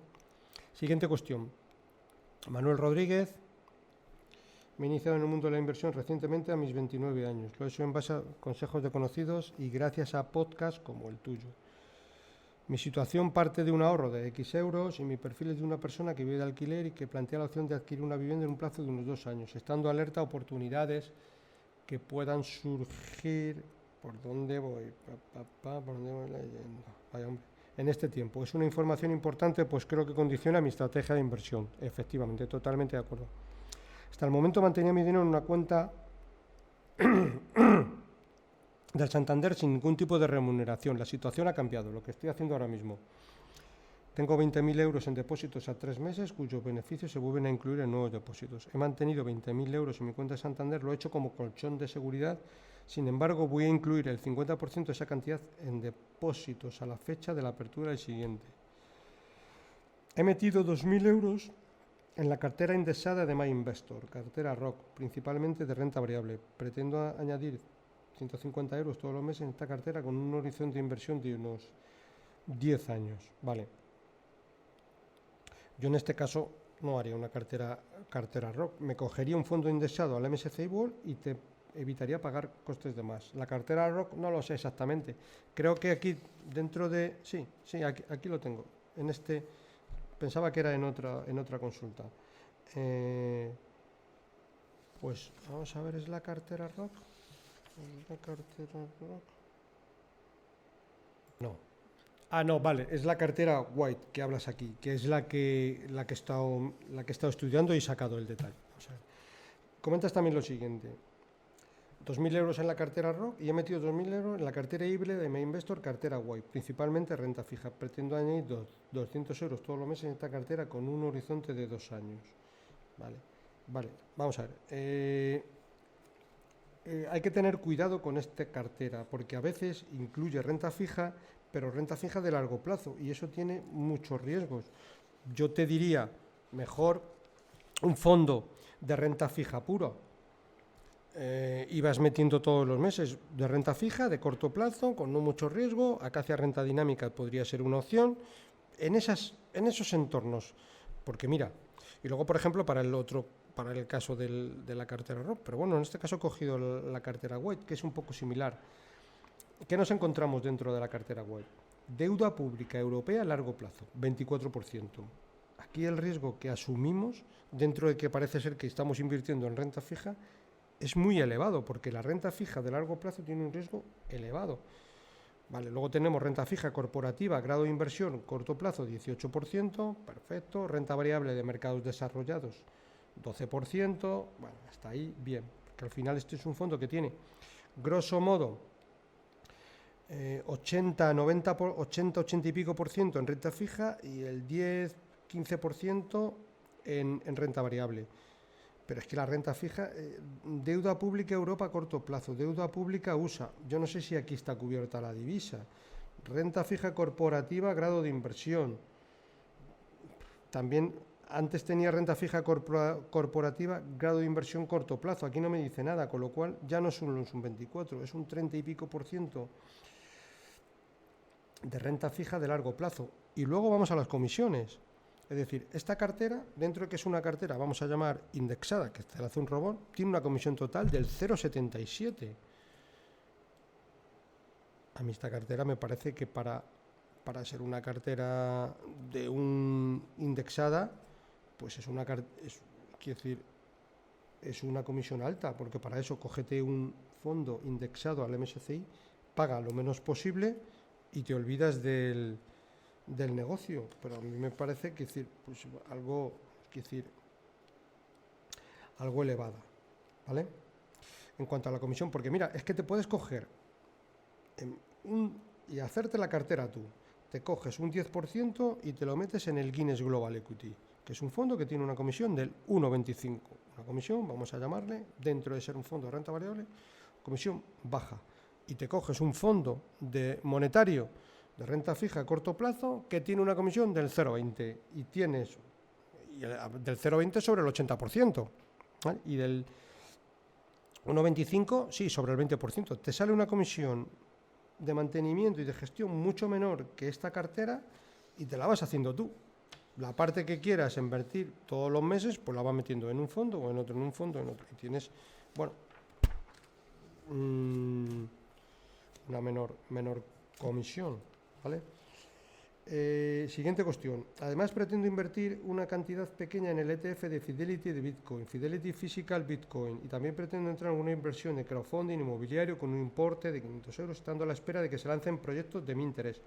Siguiente cuestión. Manuel Rodríguez. Me he iniciado en el mundo de la inversión recientemente a mis 29 años. Lo he hecho en base a consejos de conocidos y gracias a podcasts como el tuyo. Mi situación parte de un ahorro de X euros y mi perfil es de una persona que vive de alquiler y que plantea la opción de adquirir una vivienda en un plazo de unos 2 años, estando alerta a oportunidades que puedan surgir. ¿Por dónde voy? ¿Por dónde voy leyendo? Vaya, hombre. En este tiempo. Es una información importante, pues creo que condiciona mi estrategia de inversión. Efectivamente, totalmente de acuerdo. Hasta el momento mantenía mi dinero en una cuenta del Santander sin ningún tipo de remuneración. La situación ha cambiado, lo que estoy haciendo ahora mismo. Tengo 20.000 euros en depósitos a 3 meses, cuyos beneficios se vuelven a incluir en nuevos depósitos. He mantenido 20.000 euros en mi cuenta de Santander, lo he hecho como colchón de seguridad. Sin embargo, voy a incluir el 50% de esa cantidad en depósitos a la fecha de la apertura del siguiente. He metido 2.000 euros en la cartera indexada de MyInvestor, cartera ROC, principalmente de renta variable. Pretendo añadir 150 euros todos los meses en esta cartera con un horizonte de inversión de unos 10 años. Vale. Yo en este caso no haría una cartera ROC. Me cogería un fondo indexado al MSCI World y te evitaría pagar costes de más. La cartera ROC no lo sé exactamente. Creo que aquí dentro de... Sí, aquí lo tengo. En este... Pensaba que era en otra consulta. Pues vamos a ver, ¿es la cartera ROC? ¿Es la cartera ROC? No. Ah, no, vale, es la cartera White que hablas aquí, que es la que he estado estudiando y sacado el detalle. Vamos a ver. Comentas también lo siguiente. 2.000 euros en la cartera ROC y he metido 2.000 euros en la cartera híbrida de MyInvestor, cartera White, principalmente renta fija. Pretendo añadir 200 euros todos los meses en esta cartera con un horizonte de 2 años. Vale, vamos a ver. Hay que tener cuidado con esta cartera porque a veces incluye renta fija, pero renta fija de largo plazo y eso tiene muchos riesgos. Yo te diría, mejor un fondo de renta fija puro. Y vas metiendo todos los meses de renta fija, de corto plazo, con no mucho riesgo. Acacia renta dinámica podría ser una opción en esos entornos. Porque mira, y luego por ejemplo para el caso de la cartera ROC, pero bueno, en este caso he cogido la cartera White, que es un poco similar. ¿Qué nos encontramos dentro de la cartera White? Deuda pública europea a largo plazo, 24%. Aquí el riesgo que asumimos, dentro de que parece ser que estamos invirtiendo en renta fija, es muy elevado, porque la renta fija de largo plazo tiene un riesgo elevado. Vale, luego tenemos renta fija corporativa, grado de inversión, corto plazo, 18%, perfecto. Renta variable de mercados desarrollados, 12%, bueno, hasta ahí bien, porque al final este es un fondo que tiene, grosso modo, 80 y pico por ciento en renta fija y el 10-15% en renta variable. Pero es que la renta fija, deuda pública Europa a corto plazo, deuda pública USA, yo no sé si aquí está cubierta la divisa, renta fija corporativa, grado de inversión, también antes tenía renta fija corporativa, grado de inversión corto plazo, aquí no me dice nada, con lo cual ya no solo es un 24, es un 30 y pico por ciento de renta fija de largo plazo. Y luego vamos a las comisiones. Es decir, esta cartera, dentro de que es una cartera, vamos a llamar indexada, que te la hace un robot, tiene una comisión total del 0,77. A mí esta cartera me parece que para ser una cartera de un indexada, pues es una comisión alta, porque para eso cógete un fondo indexado al MSCI, paga lo menos posible y te olvidas del negocio, pero a mí me parece que pues algo elevada, ¿vale? En cuanto a la comisión, porque mira, es que te puedes coger y hacerte la cartera tú, te coges un 10% y te lo metes en el Guinness Global Equity, que es un fondo que tiene una comisión del 1,25, una comisión, vamos a llamarle, dentro de ser un fondo de renta variable, comisión baja, y te coges un fondo monetario de renta fija a corto plazo que tiene una comisión del 0,20 y tienes del 0,20 sobre el 80%, ¿vale? Y del 1,25 sí sobre el 20%. Te sale una comisión de mantenimiento y de gestión mucho menor que esta cartera y te la vas haciendo tú. La parte que quieras invertir todos los meses, pues la vas metiendo en un fondo o en otro, en un fondo, en otro. Y tienes, bueno, una menor comisión, ¿vale? Siguiente cuestión. Además, pretendo invertir una cantidad pequeña en el ETF de Fidelity de Bitcoin, Fidelity Physical Bitcoin, y también pretendo entrar en una inversión de crowdfunding inmobiliario con un importe de 500 euros, estando a la espera de que se lancen proyectos de mi interés.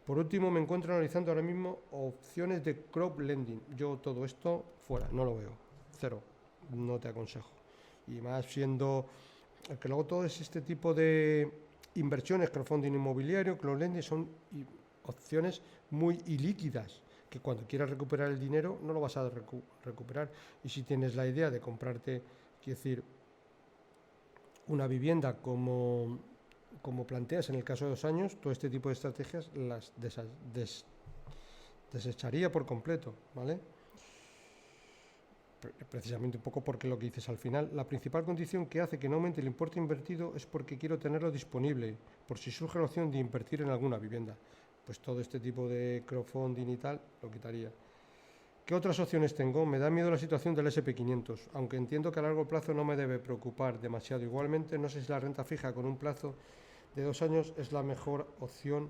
Por último, me encuentro analizando ahora mismo opciones de crowdlending. Yo todo esto fuera, no lo veo. Cero. No te aconsejo. Y más siendo que luego todo este tipo de inversiones, crowdfunding inmobiliario, crowdlending, son opciones muy ilíquidas, que cuando quieras recuperar el dinero no lo vas a recuperar. Y si tienes la idea de comprarte, quiero decir, una vivienda como planteas en el caso de 2 años, todo este tipo de estrategias las desecharía por completo, ¿vale? Precisamente un poco porque lo que dices al final, la principal condición que hace que no aumente el importe invertido es porque quiero tenerlo disponible, por si surge la opción de invertir en alguna vivienda. Pues todo este tipo de crowdfunding y tal lo quitaría. ¿Qué otras opciones tengo? Me da miedo la situación del SP500, aunque entiendo que a largo plazo no me debe preocupar demasiado. Igualmente, no sé si la renta fija con un plazo de 2 años es la mejor opción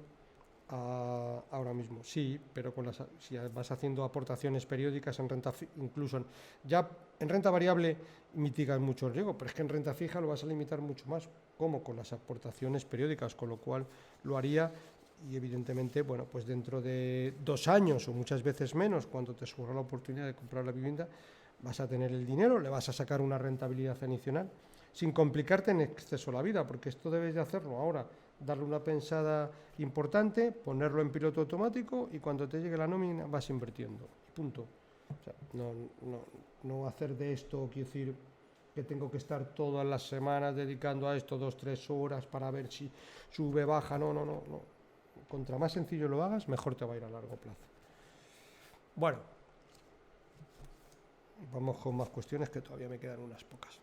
ahora mismo. Sí, pero si vas haciendo aportaciones periódicas en renta fija, incluso ya en renta variable mitigas mucho el riesgo, pero es que en renta fija lo vas a limitar mucho más, como con las aportaciones periódicas, con lo cual lo haría. Y evidentemente, bueno, pues dentro de 2 años o muchas veces menos, cuando te surja la oportunidad de comprar la vivienda, vas a tener el dinero, le vas a sacar una rentabilidad adicional, sin complicarte en exceso la vida, porque esto debes de hacerlo ahora, darle una pensada importante, ponerlo en piloto automático y cuando te llegue la nómina vas invirtiendo. Punto. O sea, no hacer de esto, quiero decir, que tengo que estar todas las semanas dedicando a esto 2-3 horas para ver si sube, baja, no. Contra más sencillo lo hagas, mejor te va a ir a largo plazo. Bueno, vamos con más cuestiones que todavía me quedan unas pocas.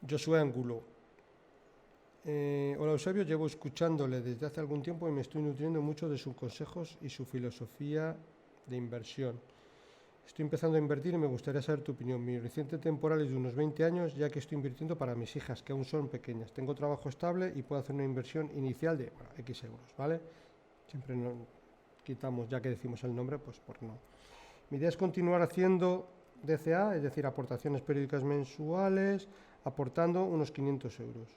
Josué Angulo. Hola Eusebio, llevo escuchándole desde hace algún tiempo y me estoy nutriendo mucho de sus consejos y su filosofía de inversión. Estoy empezando a invertir y me gustaría saber tu opinión. Mi reciente temporal es de unos 20 años, ya que estoy invirtiendo para mis hijas, que aún son pequeñas. Tengo trabajo estable y puedo hacer una inversión inicial de X euros, ¿vale? Siempre nos quitamos, ya que decimos el nombre, pues por no. Mi idea es continuar haciendo DCA, es decir, aportaciones periódicas mensuales, aportando unos 500 euros.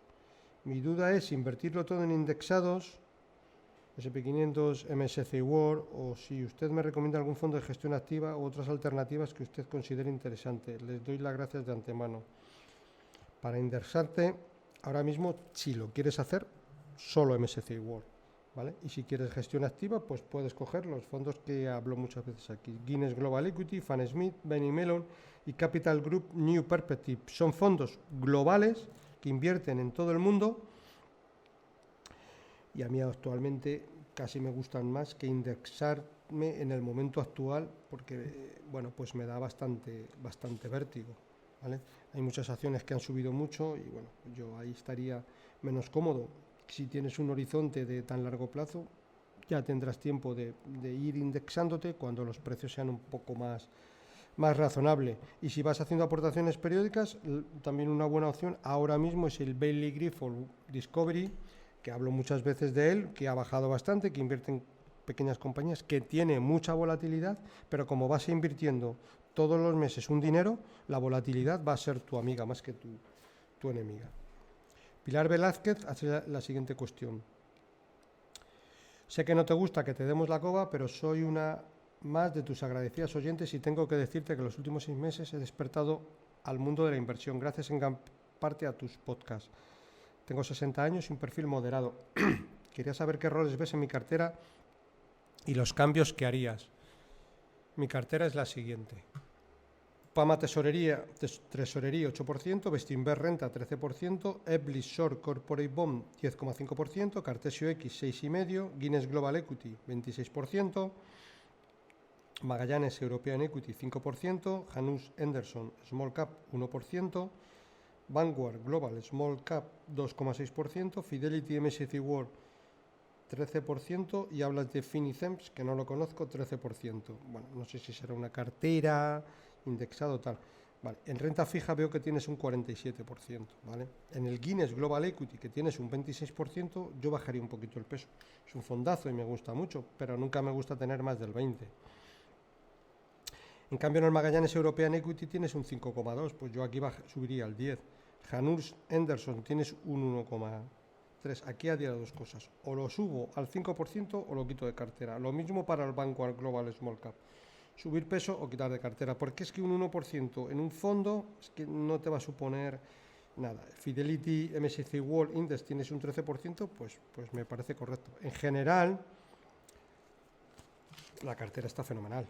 Mi duda es invertirlo todo en indexados, SP500, MSCI World, o si usted me recomienda algún fondo de gestión activa u otras alternativas que usted considere interesante. Les doy las gracias de antemano. Para indexarte, ahora mismo, si lo quieres hacer, solo MSCI World, ¿vale? Y si quieres gestión activa, pues puedes coger los fondos que hablo muchas veces aquí. Guinness Global Equity, Fan Smith, Benny Mellon y Capital Group New Perspective. Son fondos globales que invierten en todo el mundo y a mí actualmente casi me gustan más que indexarme en el momento actual porque, bueno, pues me da bastante vértigo, ¿vale? Hay muchas acciones que han subido mucho y, bueno, yo ahí estaría menos cómodo. Si tienes un horizonte de tan largo plazo, ya tendrás tiempo de ir indexándote cuando los precios sean un poco más razonable. Y si vas haciendo aportaciones periódicas, también una buena opción ahora mismo es el Bailey Griffith Discovery, que hablo muchas veces de él, que ha bajado bastante, que invierte en pequeñas compañías, que tiene mucha volatilidad, pero como vas invirtiendo todos los meses un dinero, la volatilidad va a ser tu amiga más que tu enemiga. Pilar Velázquez hace la siguiente cuestión. Sé que no te gusta que te demos la coba, pero soy una más de tus agradecidas oyentes y tengo que decirte que los últimos 6 meses he despertado al mundo de la inversión, gracias en gran parte a tus podcasts. Tengo 60 años y un perfil moderado. Quería saber qué errores ves en mi cartera y los cambios que harías. Mi cartera es la siguiente. Pama Tesorería 8%, Bestinver Renta 13%, Eblis Short Corporate Bond 10,5%, Cartesio X 6,5%, Guinness Global Equity 26%, Magallanes European Equity 5%, Janus Henderson Small Cap 1%, Vanguard Global Small Cap 2,6%, Fidelity MSCI World 13% y hablas de Finicems, que no lo conozco, 13%. Bueno, no sé si será una cartera, indexado tal. Vale, en renta fija veo que tienes un 47%, ¿vale? En el Guinness Global Equity, que tienes un 26%, yo bajaría un poquito el peso. Es un fondazo y me gusta mucho, pero nunca me gusta tener más del 20%. En cambio, en el Magallanes European Equity tienes un 5,2%, pues yo aquí subiría al 10%. Janus Henderson tienes un 1,3%. Aquí haría dos cosas, o lo subo al 5% o lo quito de cartera. Lo mismo para el Vanguard Global Small Cap. Subir peso o quitar de cartera, porque es que un 1% en un fondo es que no te va a suponer nada. Fidelity MSCI World Index tienes un 13%, pues me parece correcto. En general, la cartera está fenomenal.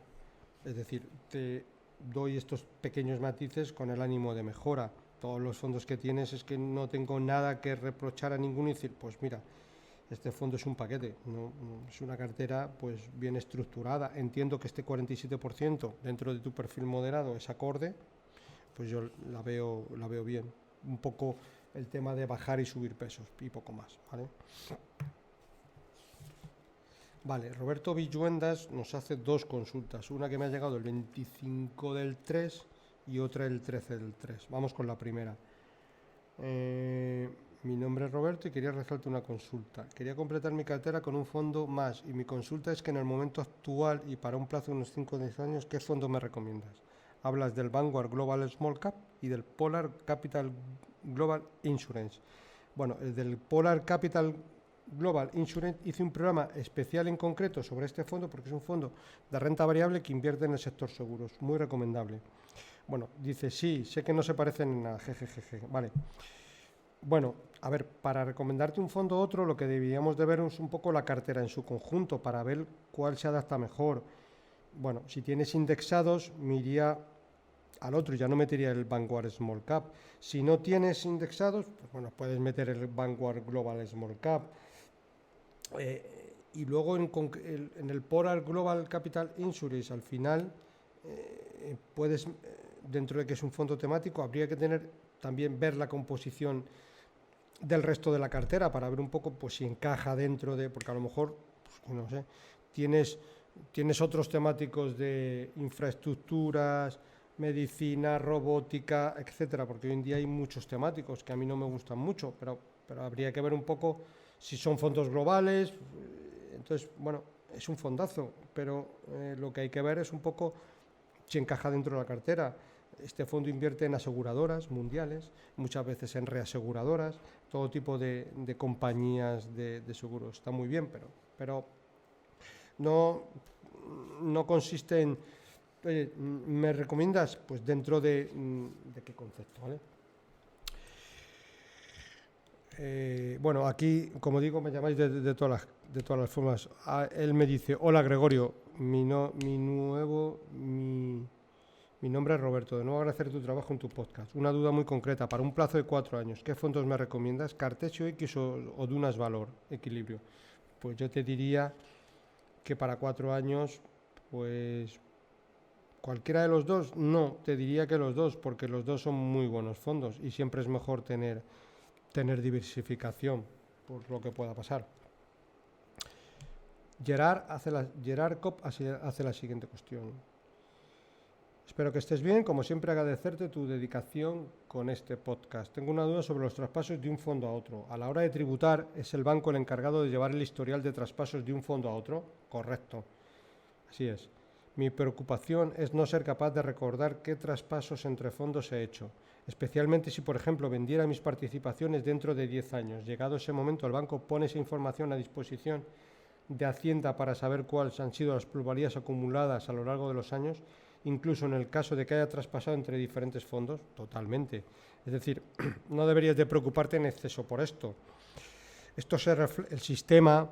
Es decir, te doy estos pequeños matices con el ánimo de mejora. Todos los fondos que tienes es que no tengo nada que reprochar a ninguno y decir, pues mira, este fondo es un paquete, no es una cartera pues bien estructurada. Entiendo que este 47% dentro de tu perfil moderado es acorde, pues yo la veo bien. Un poco el tema de bajar y subir pesos y poco más, ¿vale? Vale, Roberto Villuendas nos hace dos consultas, una que me ha llegado el 25 del 3 y otra el 13 del 3. Vamos con la primera. Mi nombre es Roberto y quería realizarte una consulta. Quería completar mi cartera con un fondo más y mi consulta es que en el momento actual y para un plazo de unos 5 o 10 años, ¿qué fondo me recomiendas? Hablas del Vanguard Global Small Cap y del Polar Capital Global Insurance. Bueno, el del Polar Capital Global Insurance hice un programa especial en concreto sobre este fondo porque es un fondo de renta variable que invierte en el sector seguros, muy recomendable. Bueno, dice, sí, sé que no se parecen en nada, jejeje, vale. Bueno, a ver, para recomendarte un fondo u otro, lo que deberíamos de ver es un poco la cartera en su conjunto para ver cuál se adapta mejor. Bueno, si tienes indexados, me iría al otro, ya no metería el Vanguard Small Cap. Si no tienes indexados, pues bueno, puedes meter el Vanguard Global Small Cap. Y luego en el Polar Global Capital Insurance, al final, puedes, dentro de que es un fondo temático, habría que también ver la composición del resto de la cartera para ver un poco pues si encaja dentro de, porque a lo mejor, pues, no sé, tienes otros temáticos de infraestructuras, medicina, robótica, etcétera, porque hoy en día hay muchos temáticos que a mí no me gustan mucho, pero habría que ver un poco si son fondos globales. Entonces, bueno, es un fondazo, pero lo que hay que ver es un poco si encaja dentro de la cartera. Este fondo invierte en aseguradoras mundiales, muchas veces en reaseguradoras, todo tipo de compañías de seguros. Está muy bien, pero no consiste en, oye, ¿me recomiendas? Pues dentro de qué concepto, ¿vale? Bueno, aquí, como digo, me llamáis de todas las formas. Él me dice, hola Gregorio, mi nombre es Roberto, de nuevo agradecer tu trabajo en tu podcast. Una duda muy concreta, para un plazo de 4 años, ¿qué fondos me recomiendas? ¿Cartesio X o Dunas Valor, Equilibrio? Pues yo te diría que para 4 años, pues cualquiera de los dos, no, te diría que los dos, porque los dos son muy buenos fondos y siempre es mejor tener diversificación por lo que pueda pasar. Gerard Kopp hace la siguiente cuestión. Espero que estés bien. Como siempre, agradecerte tu dedicación con este podcast. Tengo una duda sobre los traspasos de un fondo a otro. A la hora de tributar, ¿es el banco el encargado de llevar el historial de traspasos de un fondo a otro? Correcto. Así es. Mi preocupación es no ser capaz de recordar qué traspasos entre fondos he hecho, especialmente si, por ejemplo, vendiera mis participaciones dentro de 10 años. Llegado ese momento, el banco pone esa información a disposición de Hacienda para saber cuáles han sido las plusvalías acumuladas a lo largo de los años, incluso en el caso de que haya traspasado entre diferentes fondos. Totalmente. Es decir, no deberías de preocuparte en exceso por esto. El sistema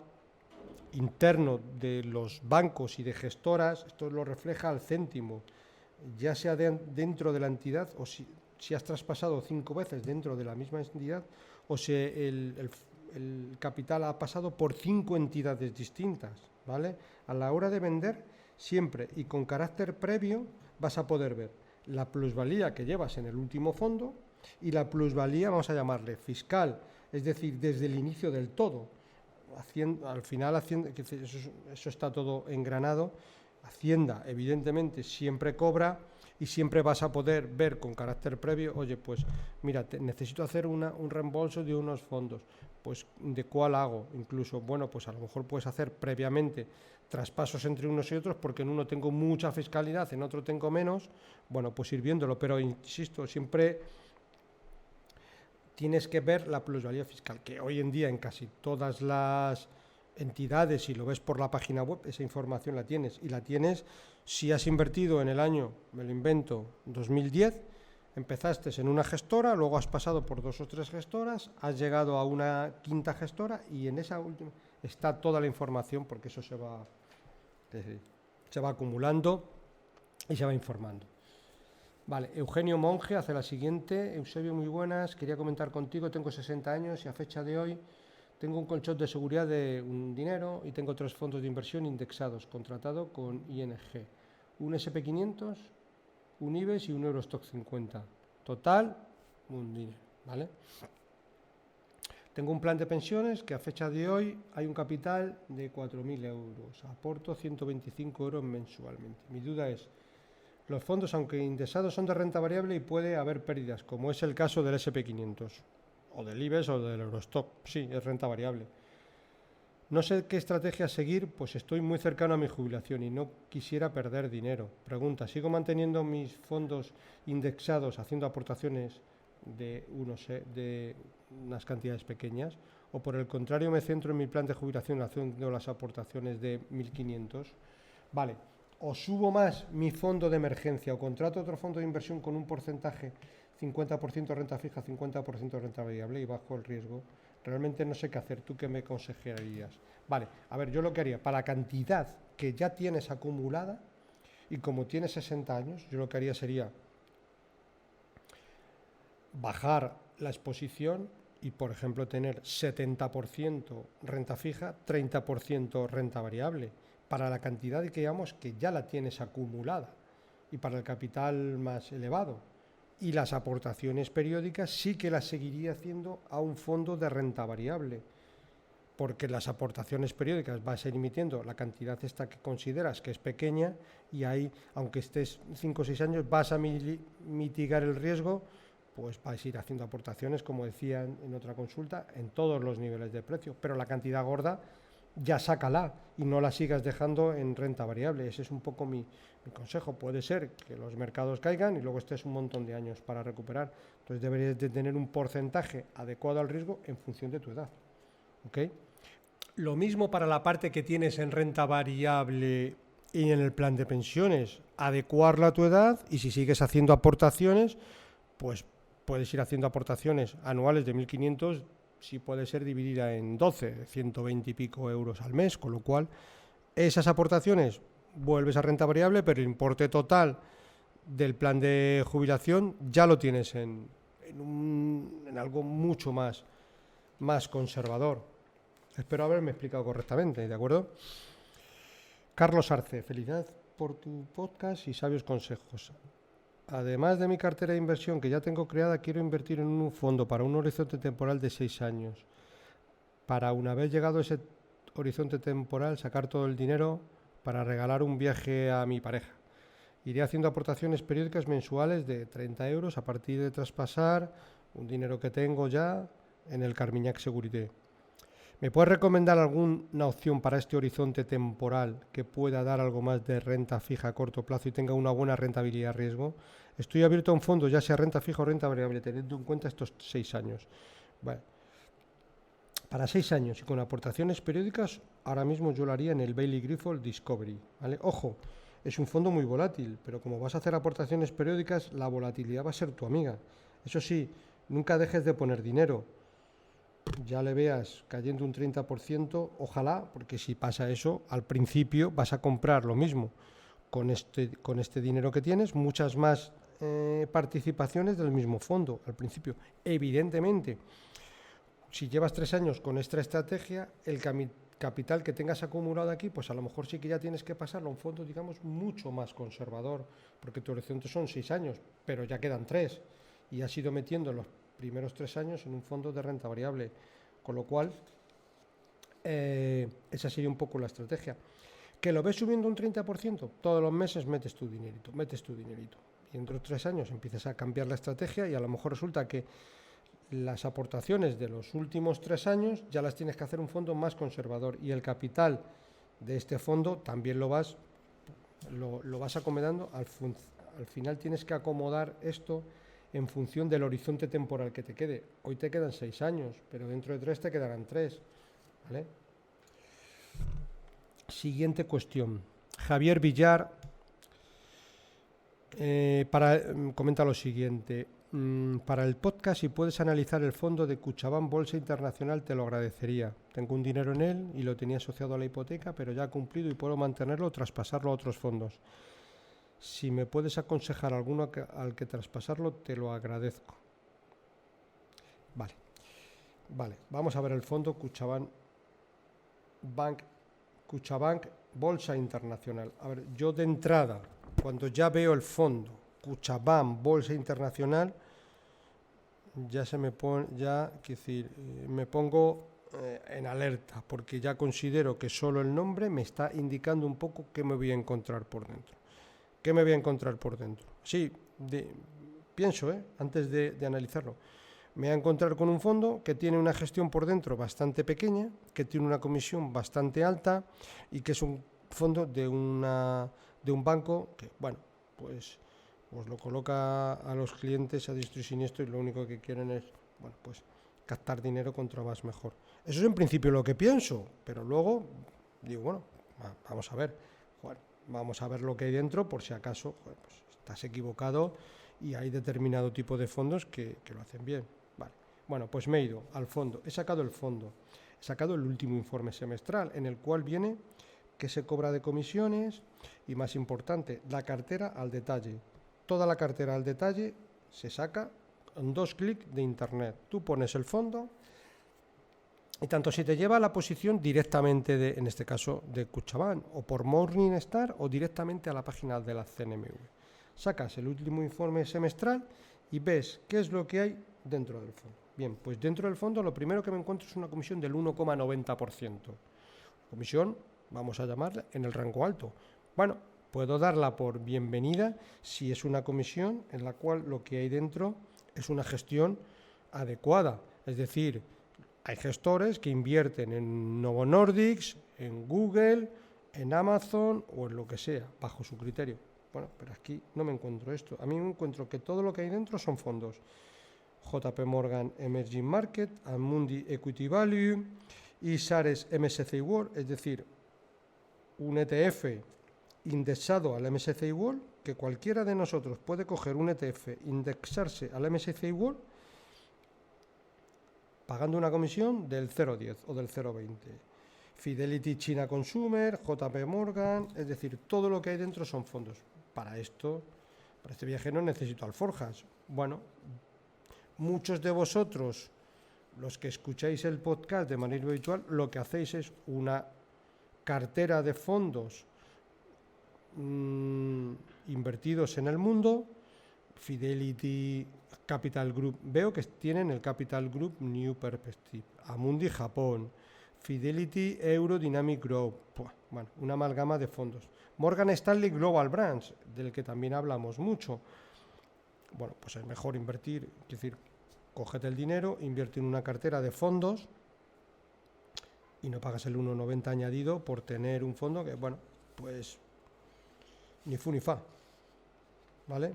interno de los bancos y de gestoras, esto lo refleja al céntimo, ya sea dentro de la entidad o si has traspasado 5 veces dentro de la misma entidad o si el capital ha pasado por 5 entidades distintas, ¿vale? A la hora de vender, siempre y con carácter previo vas a poder ver la plusvalía que llevas en el último fondo Y la plusvalía, vamos a llamarle fiscal, es decir, desde el inicio del todo. Al final, eso está todo engranado. Hacienda, evidentemente, siempre cobra y siempre vas a poder ver con carácter previo, oye, pues mira, necesito hacer un reembolso de unos fondos, pues ¿de cuál hago? Incluso, bueno, pues a lo mejor puedes hacer previamente traspasos entre unos y otros, porque en uno tengo mucha fiscalidad, en otro tengo menos, bueno, pues ir viéndolo, pero insisto, siempre tienes que ver la plusvalía fiscal, que hoy en día en casi todas las entidades, si lo ves por la página web, esa información la tienes, y la tienes si has invertido en el año, me lo invento, 2010, empezaste en una gestora, luego has pasado por 2 o 3 gestoras, has llegado a una quinta gestora y en esa última está toda la información, porque eso se va acumulando y se va informando. Vale, Eugenio Monge hace la siguiente. Eusebio, muy buenas, quería comentar contigo, tengo 60 años y a fecha de hoy tengo un colchón de seguridad de un dinero y tengo 3 fondos de inversión indexados, contratado con ING, un SP500, un IBEX y un Eurostock 50. Total, un dinero, ¿vale? Tengo un plan de pensiones que a fecha de hoy hay un capital de 4.000 euros. Aporto 125 euros mensualmente. Mi duda es, los fondos, aunque indexados, son de renta variable y puede haber pérdidas, como es el caso del SP500, o del IBEX o del Eurostock. Sí, es renta variable. No sé qué estrategia seguir, pues estoy muy cercano a mi jubilación y no quisiera perder dinero. Pregunta, ¿sigo manteniendo mis fondos indexados haciendo aportaciones de unas cantidades pequeñas? ¿O por el contrario me centro en mi plan de jubilación haciendo las aportaciones de 1.500? Vale, o subo más mi fondo de emergencia o contrato otro fondo de inversión con un porcentaje 50% renta fija, 50% renta variable y bajo el riesgo. Realmente no sé qué hacer. ¿Tú qué me aconsejarías? Vale, a ver, yo lo que haría, para la cantidad que ya tienes acumulada, y como tienes 60 años, yo lo que haría sería bajar la exposición y, por ejemplo, tener 70% renta fija, 30% renta variable, para la cantidad que digamos que ya la tienes acumulada y para el capital más elevado. Y las aportaciones periódicas sí que las seguiría haciendo a un fondo de renta variable, porque las aportaciones periódicas vas a ir emitiendo la cantidad esta que consideras que es pequeña, y ahí, aunque estés 5 o 6 años, vas a mitigar el riesgo, pues vais a ir haciendo aportaciones, como decía en otra consulta, en todos los niveles de precio, pero la cantidad gorda ya sácala y no la sigas dejando en renta variable. Ese es un poco mi consejo. Puede ser que los mercados caigan y luego estés un montón de años para recuperar. Entonces deberías de tener un porcentaje adecuado al riesgo en función de tu edad. ¿Ok? Lo mismo para la parte que tienes en renta variable y en el plan de pensiones. Adecuarla a tu edad, y si sigues haciendo aportaciones, pues puedes ir haciendo aportaciones anuales de 1.500, si puede ser dividida en 12, 120 y pico euros al mes, con lo cual esas aportaciones vuelves a renta variable, pero el importe total del plan de jubilación ya lo tienes en algo mucho más conservador. Espero haberme explicado correctamente, ¿de acuerdo? Carlos Arce, felicidades por tu podcast y sabios consejos. Además de mi cartera de inversión que ya tengo creada, quiero invertir en un fondo para un horizonte temporal de 6 años. Para, una vez llegado ese horizonte temporal, sacar todo el dinero para regalar un viaje a mi pareja. Iré haciendo aportaciones periódicas mensuales de 30 euros a partir de traspasar un dinero que tengo ya en el Carmignac Securité. ¿Me puedes recomendar alguna opción para este horizonte temporal que pueda dar algo más de renta fija a corto plazo y tenga una buena rentabilidad riesgo? Estoy abierto a un fondo, ya sea renta fija o renta variable, teniendo en cuenta estos 6 años. Bueno, para 6 años y con aportaciones periódicas, ahora mismo yo lo haría en el Bailey Grifold Discovery, ¿vale? Ojo, es un fondo muy volátil, pero como vas a hacer aportaciones periódicas, la volatilidad va a ser tu amiga. Eso sí, nunca dejes de poner dinero. Ya le veas cayendo un 30%, ojalá, porque si pasa eso, al principio vas a comprar lo mismo con este dinero que tienes, muchas más participaciones del mismo fondo al principio. Evidentemente, si llevas 3 años con esta estrategia, el capital que tengas acumulado aquí, pues a lo mejor sí que ya tienes que pasarlo a un fondo, digamos, mucho más conservador, porque tu horizonte son 6 años, pero ya quedan 3. y has ido metiendo los primeros 3 años en un fondo de renta variable, con lo cual esa sería un poco la estrategia. ¿Que lo ves subiendo un 30%? Todos los meses metes tu dinerito. Y dentro de 3 años empiezas a cambiar la estrategia y a lo mejor resulta que las aportaciones de los últimos 3 años ya las tienes que hacer un fondo más conservador y el capital de este fondo también lo vas acomodando. Al final tienes que acomodar esto en función del horizonte temporal que te quede. Hoy te quedan 6 años, pero dentro de 3 te quedarán 3. ¿Vale? Siguiente cuestión. Javier Villar comenta lo siguiente. Para el podcast, si puedes analizar el fondo de Kutxabank Bolsa Internacional, te lo agradecería. Tengo un dinero en él y lo tenía asociado a la hipoteca, pero ya ha cumplido y puedo mantenerlo o traspasarlo a otros fondos. Si me puedes aconsejar alguno al que traspasarlo, te lo agradezco. Vale, vamos a ver el fondo Kutxabank Bolsa Internacional. A ver, yo de entrada, cuando ya veo el fondo Kutxabank Bolsa Internacional, ya me pongo en alerta, porque ya considero que solo el nombre me está indicando un poco qué me voy a encontrar por dentro. Sí, pienso, antes de analizarlo. Me voy a encontrar con un fondo que tiene una gestión por dentro bastante pequeña, que tiene una comisión bastante alta y que es un fondo de un banco que, bueno, pues lo coloca a los clientes a diestro y siniestro y lo único que quieren es, bueno, pues captar dinero contra más mejor. Eso es en principio lo que pienso, pero luego digo, bueno, vamos a ver lo que hay dentro por si acaso pues estás equivocado y hay determinado tipo de fondos que lo hacen bien. Vale. Bueno, pues me he ido al fondo, he sacado el último informe semestral en el cual viene qué se cobra de comisiones y, más importante, la cartera al detalle. Toda la cartera al detalle se saca en 2 clics de internet. Tú pones el fondo y tanto si te lleva a la posición directamente en este caso de Kutxabank o por Morningstar o directamente a la página de la CNMV. Sacas el último informe semestral y ves qué es lo que hay dentro del fondo. Bien, pues dentro del fondo lo primero que me encuentro es una comisión del 1,90%. Comisión, vamos a llamarla, en el rango alto. Bueno, puedo darla por bienvenida si es una comisión en la cual lo que hay dentro es una gestión adecuada. Es decir, hay gestores que invierten en Novo Nordisk, en Google, en Amazon o en lo que sea, bajo su criterio. Bueno, pero aquí no me encuentro esto. A mí me encuentro que todo lo que hay dentro son fondos. JP Morgan Emerging Market, Amundi Equity Value, Isares MSCI World, es decir, un ETF indexado al MSCI World, que cualquiera de nosotros puede coger un ETF, indexarse al MSCI World, pagando una comisión del 0,10 o del 0,20. Fidelity China Consumer, JP Morgan, es decir, todo lo que hay dentro son fondos. Para este viaje no necesito alforjas. Bueno, muchos de vosotros, los que escucháis el podcast de manera habitual, lo que hacéis es una cartera de fondos invertidos en el mundo. Fidelity Capital Group, veo que tienen el Capital Group New Perspective, Amundi Japón, Fidelity Euro Dynamic Growth, bueno, una amalgama de fondos. Morgan Stanley Global Brands, del que también hablamos mucho. Bueno, pues es mejor invertir, es decir, cógete el dinero, invierte en una cartera de fondos y no pagas el 1,90 añadido por tener un fondo que, bueno, pues ni fu ni fa, ¿vale?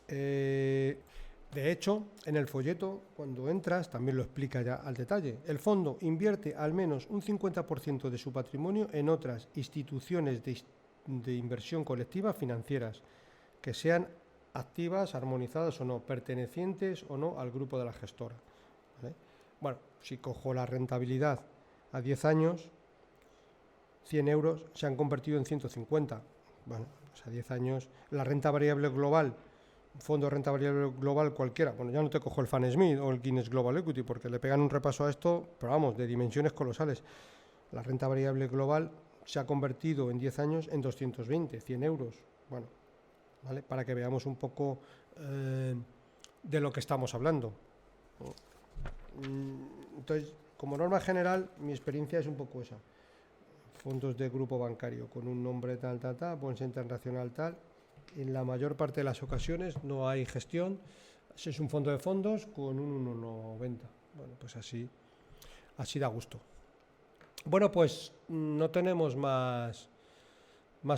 De hecho, en el folleto, cuando entras, también lo explica ya al detalle. El fondo invierte al menos un 50% de su patrimonio en otras instituciones de inversión colectiva financieras, que sean activas, armonizadas o no, pertenecientes o no al grupo de la gestora, ¿vale? Bueno, si cojo la rentabilidad a 10 años, 100 euros se han convertido en 150. Bueno, pues a 10 años, la renta variable global, fondo de renta variable global cualquiera, bueno, ya no te cojo el Fan Smith o el Guinness Global Equity porque le pegan un repaso a esto, pero vamos, de dimensiones colosales. La renta variable global se ha convertido en 10 años en 220, 100 euros. Bueno, ¿vale? Para que veamos un poco de lo que estamos hablando. Entonces, como norma general, mi experiencia es un poco esa. Fondos de grupo bancario con un nombre tal, bolsa internacional tal. En la mayor parte de las ocasiones no hay gestión. Es un fondo de fondos con un 1,90. Bueno, pues así da gusto. Bueno, pues no tenemos más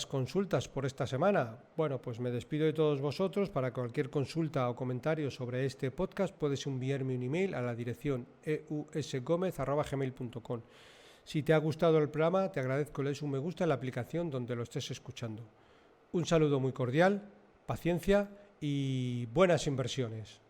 consultas por esta semana. Bueno, pues me despido de todos vosotros. Para cualquier consulta o comentario sobre este podcast puedes enviarme un email a la dirección eusgomez@gmail.com. Si te ha gustado el programa, te agradezco que le des un me gusta en la aplicación donde lo estés escuchando. Un saludo muy cordial, paciencia y buenas inversiones.